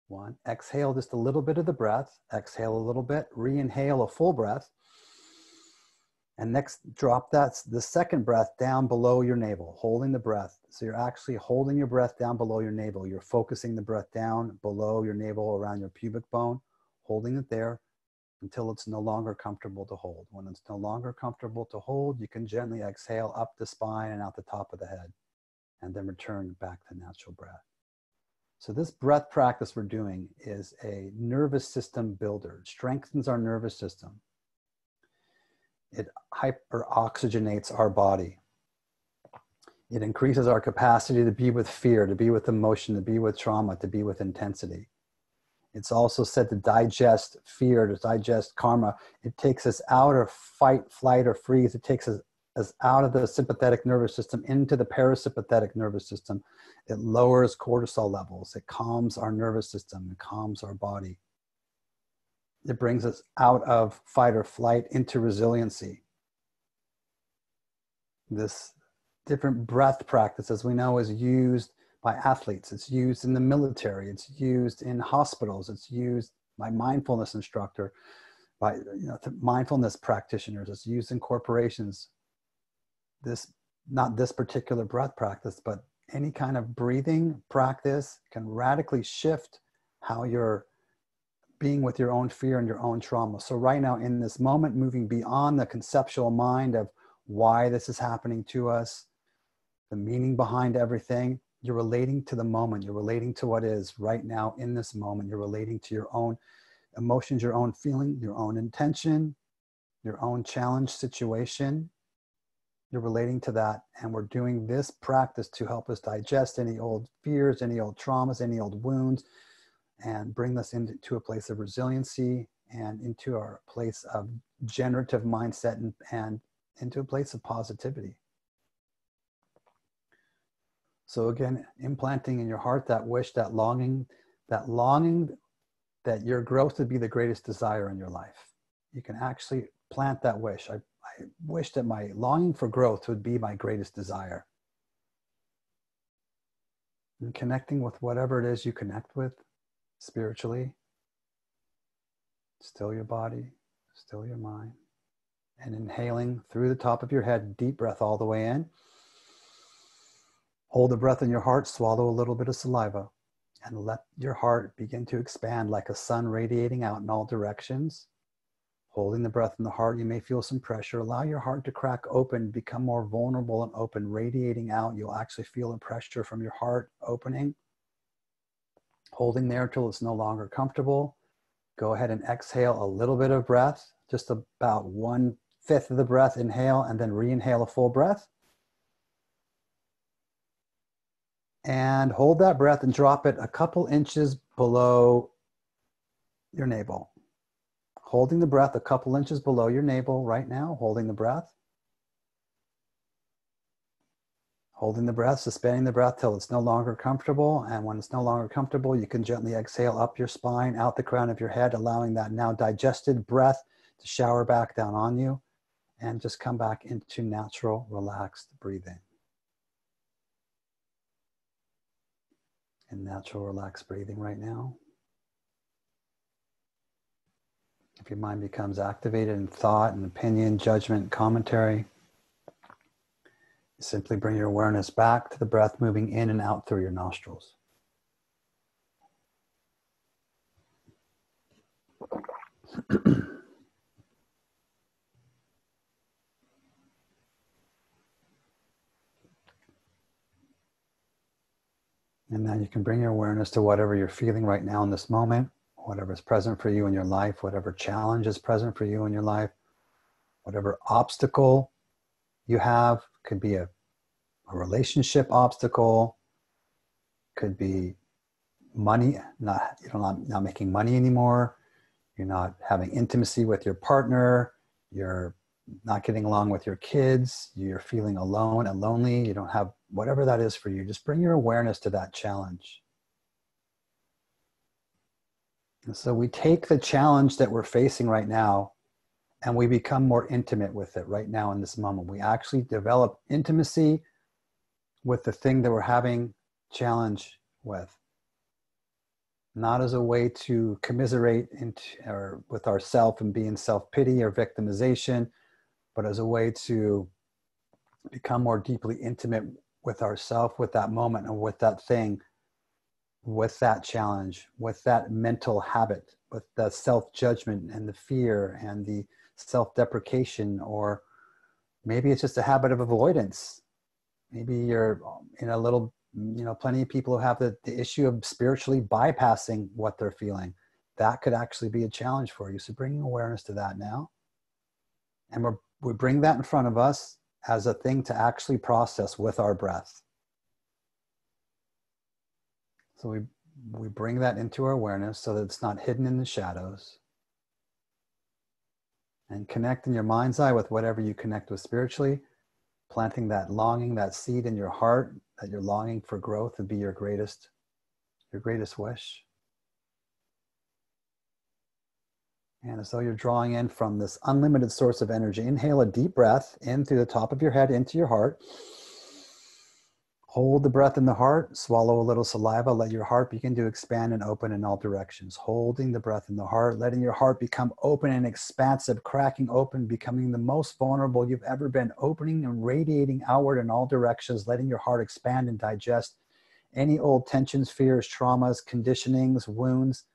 1. Exhale just a little bit of the breath. Exhale a little bit. Re-inhale a full breath. And next, drop the second breath down below your navel, holding the breath. So you're actually holding your breath down below your navel. You're focusing the breath down below your navel, around your pubic bone, holding it there until it's no longer comfortable to hold. When it's no longer comfortable to hold, you can gently exhale up the spine and out the top of the head, and then return back to natural breath. So this breath practice we're doing is a nervous system builder. It strengthens our nervous system. It hyperoxygenates our body. It increases our capacity to be with fear, to be with emotion, to be with trauma, to be with intensity. It's also said to digest fear, to digest karma. It takes us out of fight, flight, or freeze. It takes us out of the sympathetic nervous system into the parasympathetic nervous system. It lowers cortisol levels. It calms our nervous system. It calms our body. It brings us out of fight or flight into resiliency. This different breath practice, as we know, is used by athletes. It's used in the military. It's used in hospitals. It's used by mindfulness instructor, by mindfulness practitioners. It's used in corporations. Not this particular breath practice, but any kind of breathing practice can radically shift how you're being with your own fear and your own trauma. So right now in this moment, moving beyond the conceptual mind of why this is happening to us, the meaning behind everything, you're relating to the moment. You're relating to what is right now in this moment. You're relating to your own emotions, your own feeling, your own intention, your own challenge situation. You're relating to that. And we're doing this practice to help us digest any old fears, any old traumas, any old wounds, and bring us into a place of resiliency and into our place of generative mindset and into a place of positivity. So again, implanting in your heart that wish, that longing that your growth would be the greatest desire in your life. You can actually plant that wish. I wish that my longing for growth would be my greatest desire. And connecting with whatever it is you connect with spiritually. Still your body, still your mind. And inhaling through the top of your head, deep breath all the way in. Hold the breath in your heart, swallow a little bit of saliva, and let your heart begin to expand like a sun radiating out in all directions. Holding the breath in the heart, you may feel some pressure. Allow your heart to crack open, become more vulnerable and open, radiating out. You'll actually feel the pressure from your heart opening. Holding there till it's no longer comfortable. Go ahead and exhale a little bit of breath, just about 1/5 of the breath, inhale, and then re-inhale a full breath. And hold that breath and drop it a couple inches below your navel. Holding the breath a couple inches below your navel right now, holding the breath. Holding the breath, suspending the breath till it's no longer comfortable. And when it's no longer comfortable, you can gently exhale up your spine, out the crown of your head, allowing that now digested breath to shower back down on you and just come back into natural, relaxed breathing. And natural, relaxed breathing right now. If your mind becomes activated in thought and opinion, judgment, commentary, simply bring your awareness back to the breath moving in and out through your nostrils. And now you can bring your awareness to whatever you're feeling right now in this moment, whatever is present for you in your life, whatever challenge is present for you in your life, whatever obstacle you have. Could be a relationship obstacle, could be money, not making money anymore, you're not having intimacy with your partner, you're not getting along with your kids, you're feeling alone and lonely, you don't have whatever that is for you. Just bring your awareness to that challenge. And so we take the challenge that we're facing right now and we become more intimate with it right now in this moment. We actually develop intimacy with the thing that we're having challenge with. Not as a way to commiserate or with ourself and be in self-pity or victimization, but as a way to become more deeply intimate with ourself, with that moment and with that thing, with that challenge, with that mental habit, with the self-judgment and the fear and the self-deprecation, or maybe it's just a habit of avoidance. Maybe you're in a little, plenty of people who have the issue of spiritually bypassing what they're feeling. That could actually be a challenge for you. So bringing awareness to that now. And we bring that in front of us as a thing to actually process with our breath. So we bring that into our awareness so that it's not hidden in the shadows. And connect in your mind's eye with whatever you connect with spiritually, planting that longing, that seed in your heart, that you're longing for growth would be your greatest wish. And as though you're drawing in from this unlimited source of energy, inhale a deep breath in through the top of your head into your heart. Hold the breath in the heart, swallow a little saliva, let your heart begin to expand and open in all directions. Holding the breath in the heart, letting your heart become open and expansive, cracking open, becoming the most vulnerable you've ever been, opening and radiating outward in all directions, letting your heart expand and digest any old tensions, fears, traumas, conditionings, wounds.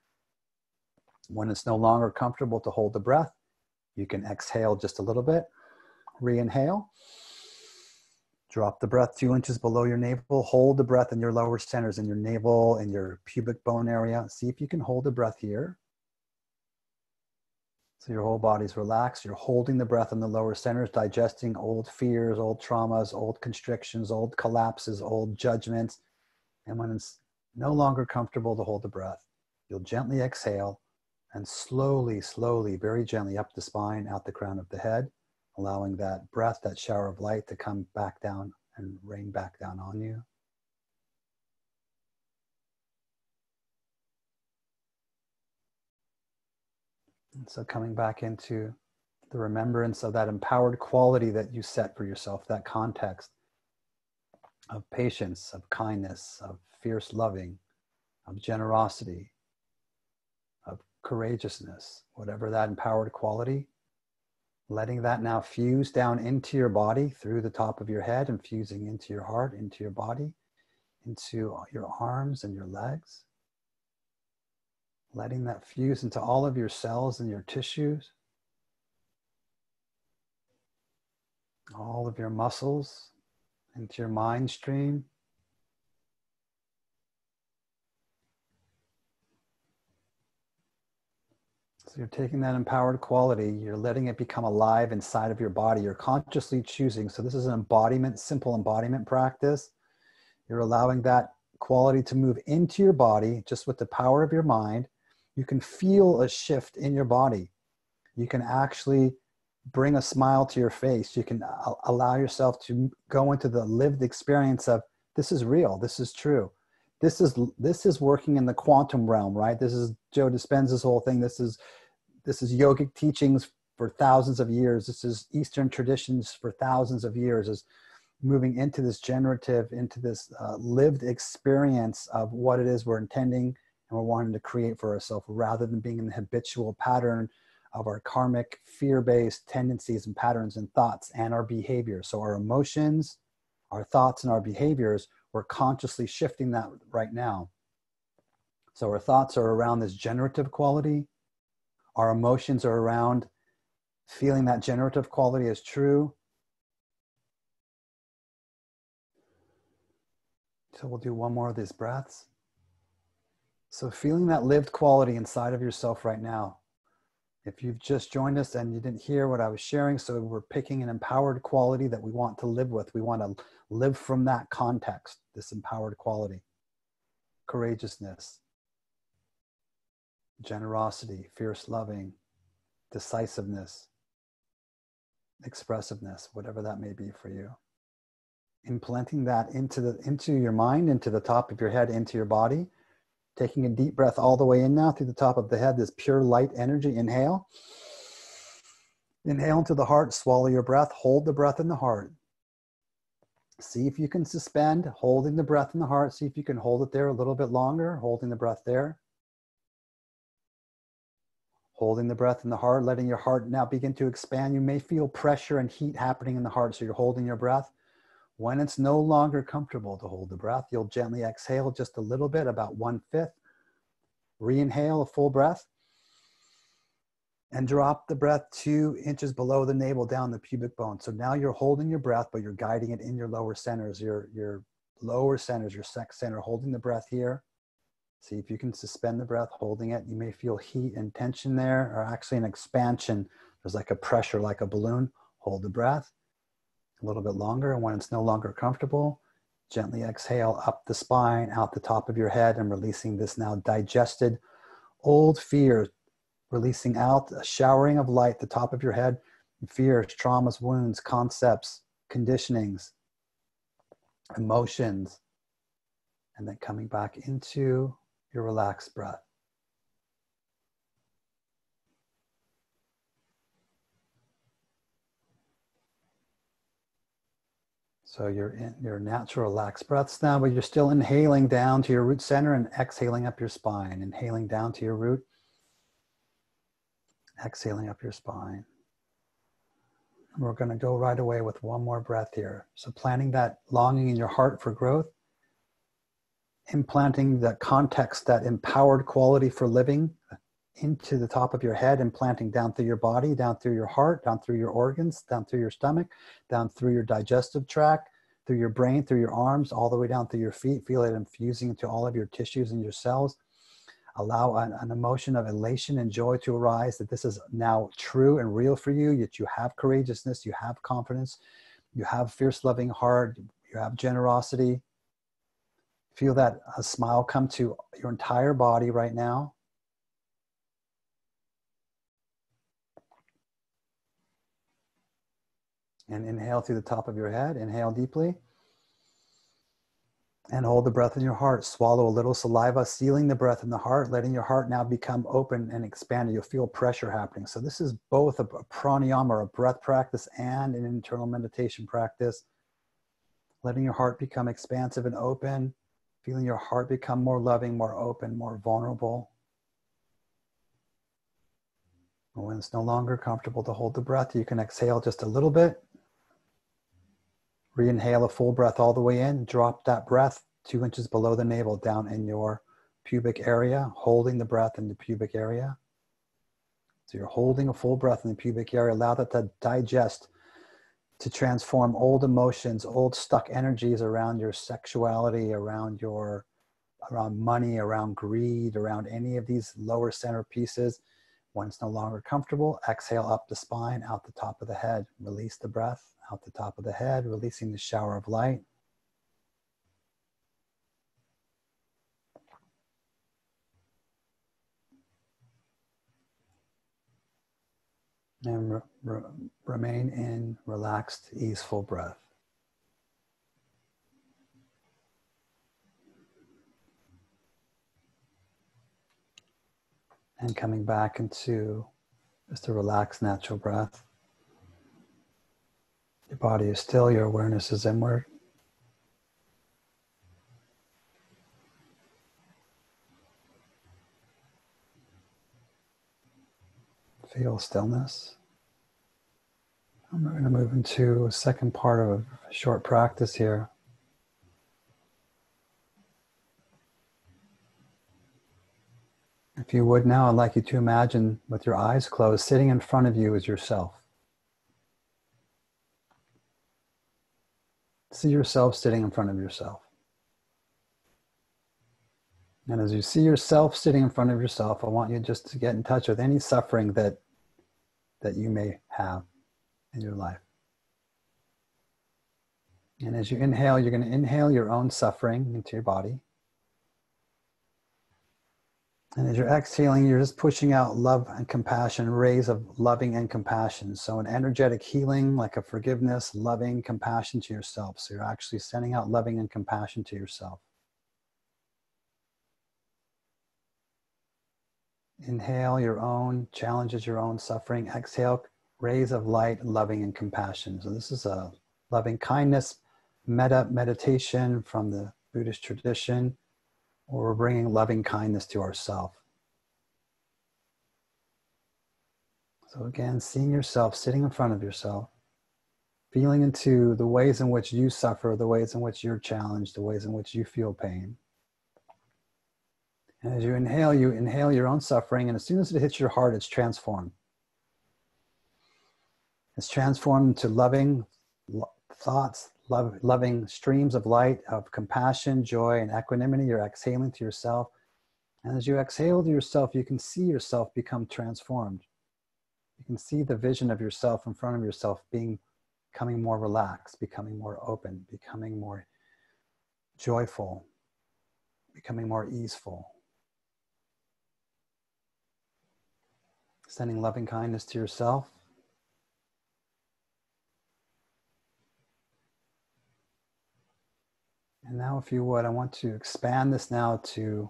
When it's no longer comfortable to hold the breath, you can exhale just a little bit, re-inhale. Drop the breath 2 inches below your navel. Hold the breath in your lower centers, in your navel, in your pubic bone area. See if you can hold the breath here. So your whole body's relaxed. You're holding the breath in the lower centers, digesting old fears, old traumas, old constrictions, old collapses, old judgments. And when it's no longer comfortable to hold the breath, you'll gently exhale and slowly, very gently up the spine, out the crown of the head, allowing that breath, that shower of light to come back down and rain back down on you. And so coming back into the remembrance of that empowered quality that you set for yourself, that context of patience, of kindness, of fierce loving, of generosity, of courageousness, whatever that empowered quality, letting that now fuse down into your body through the top of your head and fusing into your heart, into your body, into your arms and your legs. Letting that fuse into all of your cells and your tissues, all of your muscles, into your mind stream. So you're taking that empowered quality, you're letting it become alive inside of your body. You're consciously choosing. So this is an embodiment, simple embodiment practice. You're allowing that quality to move into your body just with the power of your mind. You can feel a shift in your body. You can actually bring a smile to your face. You can allow yourself to go into the lived experience of, this is real, this is true. This is working in the quantum realm, right? This is Joe Dispenza's whole thing. This is yogic teachings for thousands of years. This is Eastern traditions for thousands of years, is moving into this generative, into this lived experience of what it is we're intending and we're wanting to create for ourselves, rather than being in the habitual pattern of our karmic, fear-based tendencies and patterns and thoughts and our behaviors. So our emotions, our thoughts, and our behaviors, we're consciously shifting that right now. So our thoughts are around this generative quality. Our emotions are around feeling that generative quality is true. So we'll do one more of these breaths. So feeling that lived quality inside of yourself right now. If you've just joined us and you didn't hear what I was sharing, so we're picking an empowered quality that we want to live with. We want to live from that context, this empowered quality. Courageousness, generosity, fierce loving, decisiveness, expressiveness, whatever that may be for you. Implanting that into your mind, into the top of your head, into your body, Taking a deep breath all the way in now through the top of the head, this pure light energy. Inhale. Inhale into the heart, swallow your breath, hold the breath in the heart. See if you can suspend, holding the breath in the heart. See if you can hold it there a little bit longer, holding the breath there. Holding the breath in the heart, letting your heart now begin to expand. You may feel pressure and heat happening in the heart, so you're holding your breath. When it's no longer comfortable to hold the breath, you'll gently exhale just a little bit, about 1/5. Re-inhale a full breath. And drop the breath 2 inches below the navel, down the pubic bone. So now you're holding your breath, but you're guiding it in your lower centers, your lower centers, your sex center, holding the breath here. See if you can suspend the breath, holding it. You may feel heat and tension there, or actually an expansion. There's like a pressure, like a balloon. Hold the breath a little bit longer. And when it's no longer comfortable, gently exhale up the spine, out the top of your head, and releasing this now digested old fear. Releasing out, a showering of light at the top of your head. Fears, traumas, wounds, concepts, conditionings, emotions. And then coming back into your relaxed breath. So you're in your natural relaxed breaths now, but you're still inhaling down to your root center and exhaling up your spine. Inhaling down to your root. Exhaling up your spine. And we're going to go right away with one more breath here. So planting that longing in your heart for growth, implanting that context, that empowered quality for living into the top of your head, implanting down through your body, down through your heart, down through your organs, down through your stomach, down through your digestive tract, through your brain, through your arms, all the way down through your feet. Feel it infusing into all of your tissues and your cells. Allow an emotion of elation and joy to arise, that this is now true and real for you, that you have courageousness, you have confidence, you have fierce loving heart, you have generosity. Feel that a smile come to your entire body right now. And inhale through the top of your head, inhale deeply. And hold the breath in your heart. Swallow a little saliva, sealing the breath in the heart, letting your heart now become open and expanded. You'll feel pressure happening. So this is both a pranayama, or a breath practice, and an internal meditation practice. Letting your heart become expansive and open, feeling your heart become more loving, more open, more vulnerable. And when it's no longer comfortable to hold the breath, you can exhale just a little bit. Re-inhale a full breath all the way in. Drop that breath 2 inches below the navel, down in your pubic area, holding the breath in the pubic area. So you're holding a full breath in the pubic area. Allow that to digest, to transform old emotions, old stuck energies around your sexuality, around money, around greed, around any of these lower center pieces. When it's no longer comfortable, exhale up the spine, out the top of the head. Release the breath out the top of the head, releasing the shower of light. And remain in relaxed, easeful breath. And coming back into just a relaxed, natural breath. Your body is still, your awareness is inward. Feel stillness. And we're going to move into a second part of a short practice here. If you would now, I'd like you to imagine, with your eyes closed, sitting in front of you is yourself. See yourself sitting in front of yourself. And as you see yourself sitting in front of yourself, I want you just to get in touch with any suffering that you may have in your life. And as you inhale, you're going to inhale your own suffering into your body. And as you're exhaling, you're just pushing out love and compassion, rays of loving and compassion. So an energetic healing, like a forgiveness, loving, compassion to yourself. So you're actually sending out loving and compassion to yourself. Inhale your own challenges, your own suffering. Exhale rays of light, loving, and compassion. So this is a loving kindness meditation from the Buddhist tradition, where we're bringing loving kindness to ourselves. So again, seeing yourself sitting in front of yourself, feeling into the ways in which you suffer, the ways in which you're challenged, the ways in which you feel pain. And as you inhale your own suffering, and as soon as it hits your heart, it's transformed. It's transformed into loving thoughts, loving streams of light, of compassion, joy, and equanimity. You're exhaling to yourself. And as you exhale to yourself, you can see yourself become transformed. You can see the vision of yourself in front of yourself becoming more relaxed, becoming more open, becoming more joyful, becoming more easeful. Sending loving kindness to yourself. And now, if you would, I want to expand this now to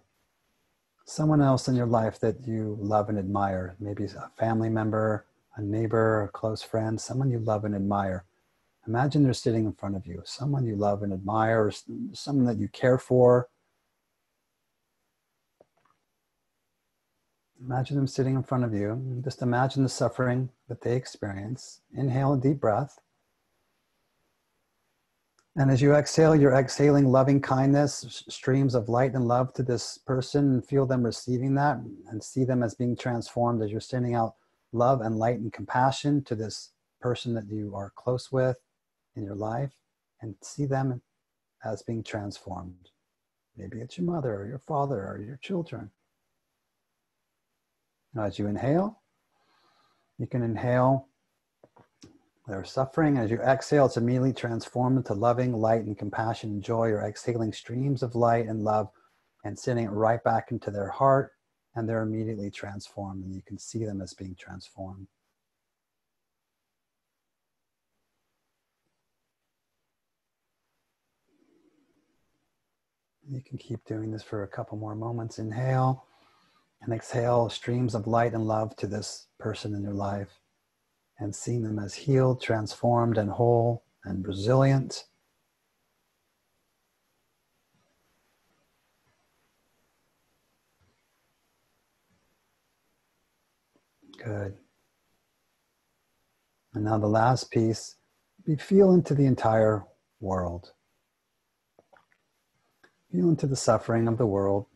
someone else in your life that you love and admire. Maybe a family member, a neighbor, a close friend, someone you love and admire. Imagine they're sitting in front of you, someone you love and admire, or someone that you care for. Imagine them sitting in front of you. And just imagine the suffering that they experience. Inhale a deep breath. And as you exhale, you're exhaling loving kindness, streams of light and love to this person, and feel them receiving that and see them as being transformed as you're sending out love and light and compassion to this person that you are close with in your life, and see them as being transformed. Maybe it's your mother or your father or your children. Now, as you inhale, you can inhale their suffering. As you exhale, it's immediately transformed into loving light and compassion and joy. You're exhaling streams of light and love and sending it right back into their heart, and they're immediately transformed, and you can see them as being transformed. You can keep doing this for a couple more moments. Inhale and exhale streams of light and love to this person in your life, and seeing them as healed, transformed, and whole, and resilient. Good. And now the last piece, feel into the entire world. Feel into the suffering of the world.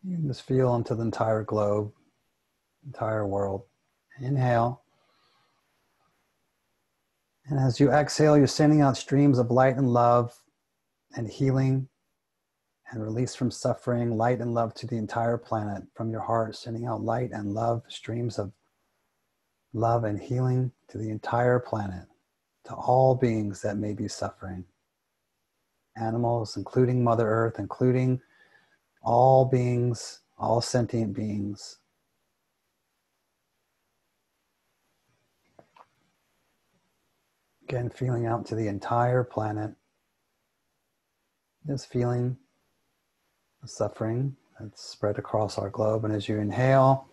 You can just feel into the entire globe, entire world. Inhale. And as you exhale, you're sending out streams of light and love and healing and release from suffering, light and love to the entire planet from your heart, sending out light and love, streams of love and healing to the entire planet, to all beings that may be suffering. Animals, including Mother Earth, including all beings, all sentient beings. Again, feeling out to the entire planet. Just feeling the suffering that's spread across our globe. And as you inhale,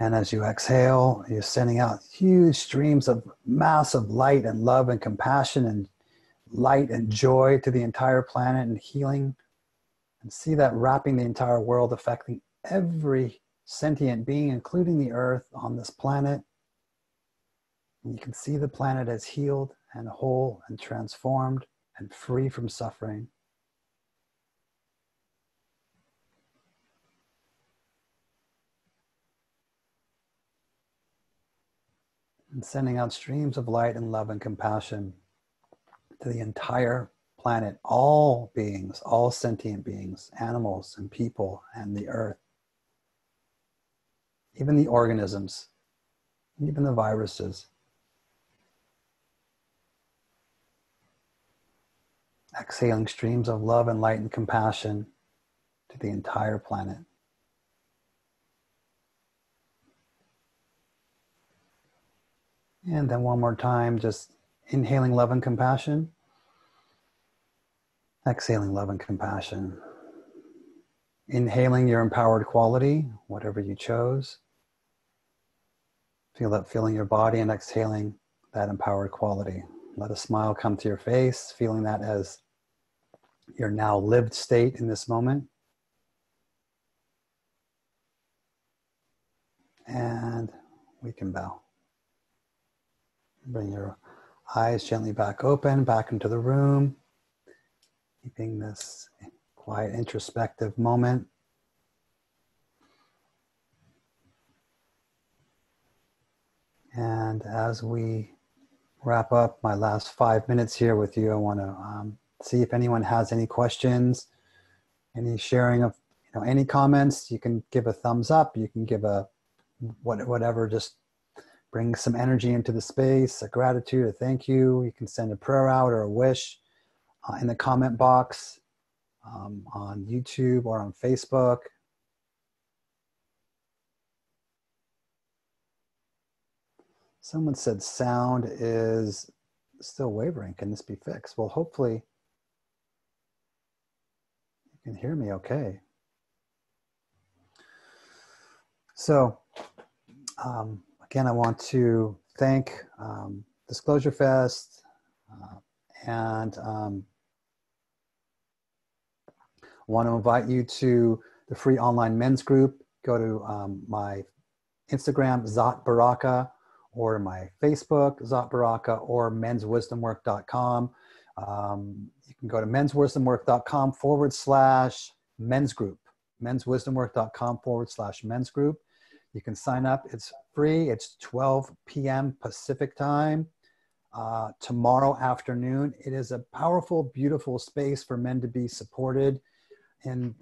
and as you exhale, you're sending out huge streams of massive light and love and compassion and light and joy to the entire planet and healing. And see that wrapping the entire world, affecting every sentient being, including the earth on this planet. And you can see the planet as healed and whole and transformed and free from suffering. And sending out streams of light and love and compassion to the entire planet, all beings, all sentient beings, animals and people and the earth, even the organisms, even the viruses. Exhaling streams of love and light and compassion to the entire planet. And then one more time, just inhaling love and compassion. Exhaling love and compassion. Inhaling your empowered quality, whatever you chose. Feel that filling your body and exhaling that empowered quality. Let a smile come to your face, feeling that as your now lived state in this moment. And we can bow. Bring your eyes gently back open, back into the room, keeping this quiet, introspective moment. And as we wrap up my last 5 minutes here with you, I want to see if anyone has any questions, any sharing of, any comments. You can give a thumbs up. You can give a whatever, just bring some energy into the space, a gratitude, a thank you. You can send a prayer out or a wish in the comment box on YouTube or on Facebook. Someone said sound is still wavering. Can this be fixed? Well, hopefully you can hear me okay. So again, I want to thank Disclosure Fest and want to invite you to the free online men's group. Go to my Instagram, Zat Baraka, or my Facebook, Zat Baraka, or menswisdomwork.com. You can go to menswisdomwork.com/men's group, menswisdomwork.com/men's group. You can sign up. It's free. It's 12 p.m. Pacific time tomorrow afternoon. It is a powerful, beautiful space for men to be supported in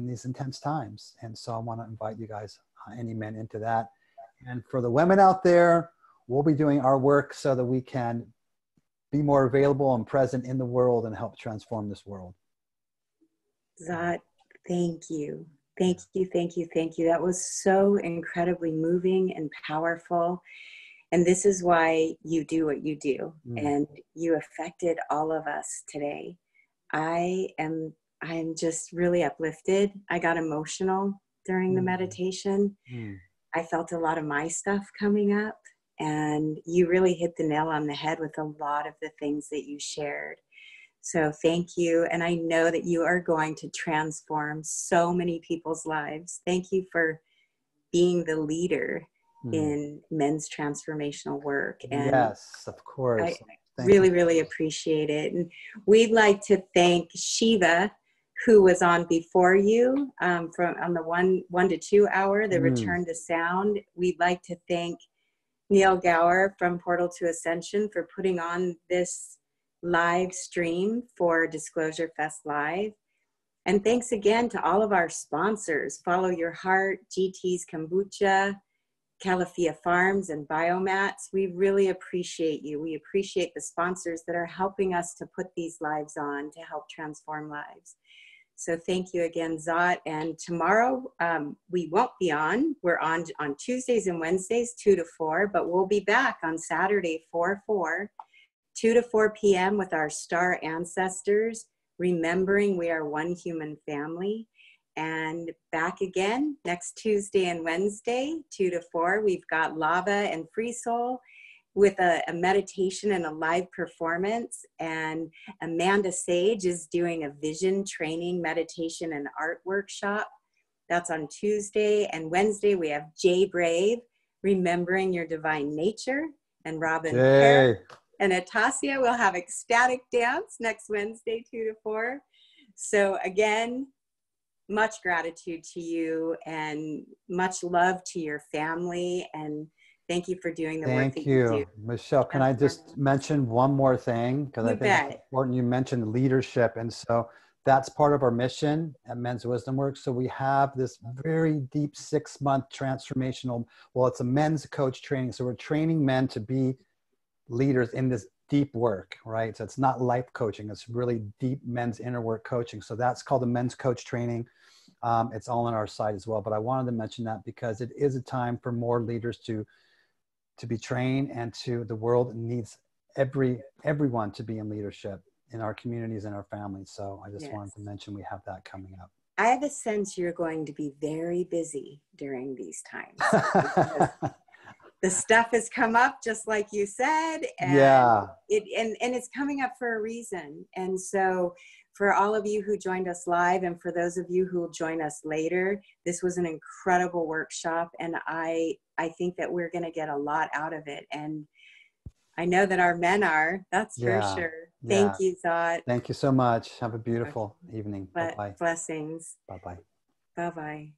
these intense times. And so I want to invite you guys, any men, into that. And for the women out there, we'll be doing our work so that we can be more available and present in the world and help transform this world. Zat, thank you. Thank you, thank you, thank you. That was so incredibly moving and powerful. And this is why you do what you do. And you affected all of us today. I am just really uplifted. I got emotional during the meditation. I felt a lot of my stuff coming up. And you really hit the nail on the head with a lot of the things that you shared. So thank you. And I know that you are going to transform so many people's lives. Thank you for being the leader in men's transformational work. And yes, of course. I really appreciate it. And we'd like to thank Shiva, who was on before you on the 1 to 2 hour, the Return to Sound. We'd like to thank Neil Gower from Portal to Ascension for putting on this live stream for Disclosure Fest Live. And thanks again to all of our sponsors, Follow Your Heart, GT's Kombucha, Califia Farms, and Biomats. We really appreciate you. We appreciate the sponsors that are helping us to put these lives on to help transform lives. So thank you again, Zat. And tomorrow we won't be on. We're on Tuesdays and Wednesdays, 2 to 4, but we'll be back on Saturday, 4/4, 2 to 4 p.m. with our star ancestors, remembering we are one human family. And back again next Tuesday and Wednesday, 2 to 4. We've got Lava and Free Soul with a meditation and a live performance. And Amanda Sage is doing a vision training, meditation, and art workshop. That's on Tuesday. And Wednesday, we have Jay Brave, Remembering Your Divine Nature, and Robin Pear. And Atasia will have ecstatic dance next Wednesday, 2 to 4. So again, much gratitude to you and much love to your family. And thank you for doing the work that you do. Michelle, can I just mention one more thing? Because I think it's important. You mentioned leadership. And so that's part of our mission at Men's Wisdom Work. So we have this very deep 6-month transformational, well, it's a men's coach training. So we're training men to be leaders in this deep work, right? So it's not life coaching. It's really deep men's inner work coaching. So that's called the men's coach training. It's all on our site as well. But I wanted to mention that because it is a time for more leaders to be trained, and the world needs everyone to be in leadership in our communities and our families. So I just wanted to mention we have that coming up. I have a sense you're going to be very busy during these times. Because the stuff has come up just like you said, and Yeah. it's coming up for a reason. And so for all of you who joined us live, and for those of you who will join us later, this was an incredible workshop, and I think that we're going to get a lot out of it. And I know that our men are, that's for Yeah. sure. Yeah. Thank you, Zat. Thank you so much. Have a beautiful evening. Bye-bye. Blessings. Bye-bye. Bye-bye.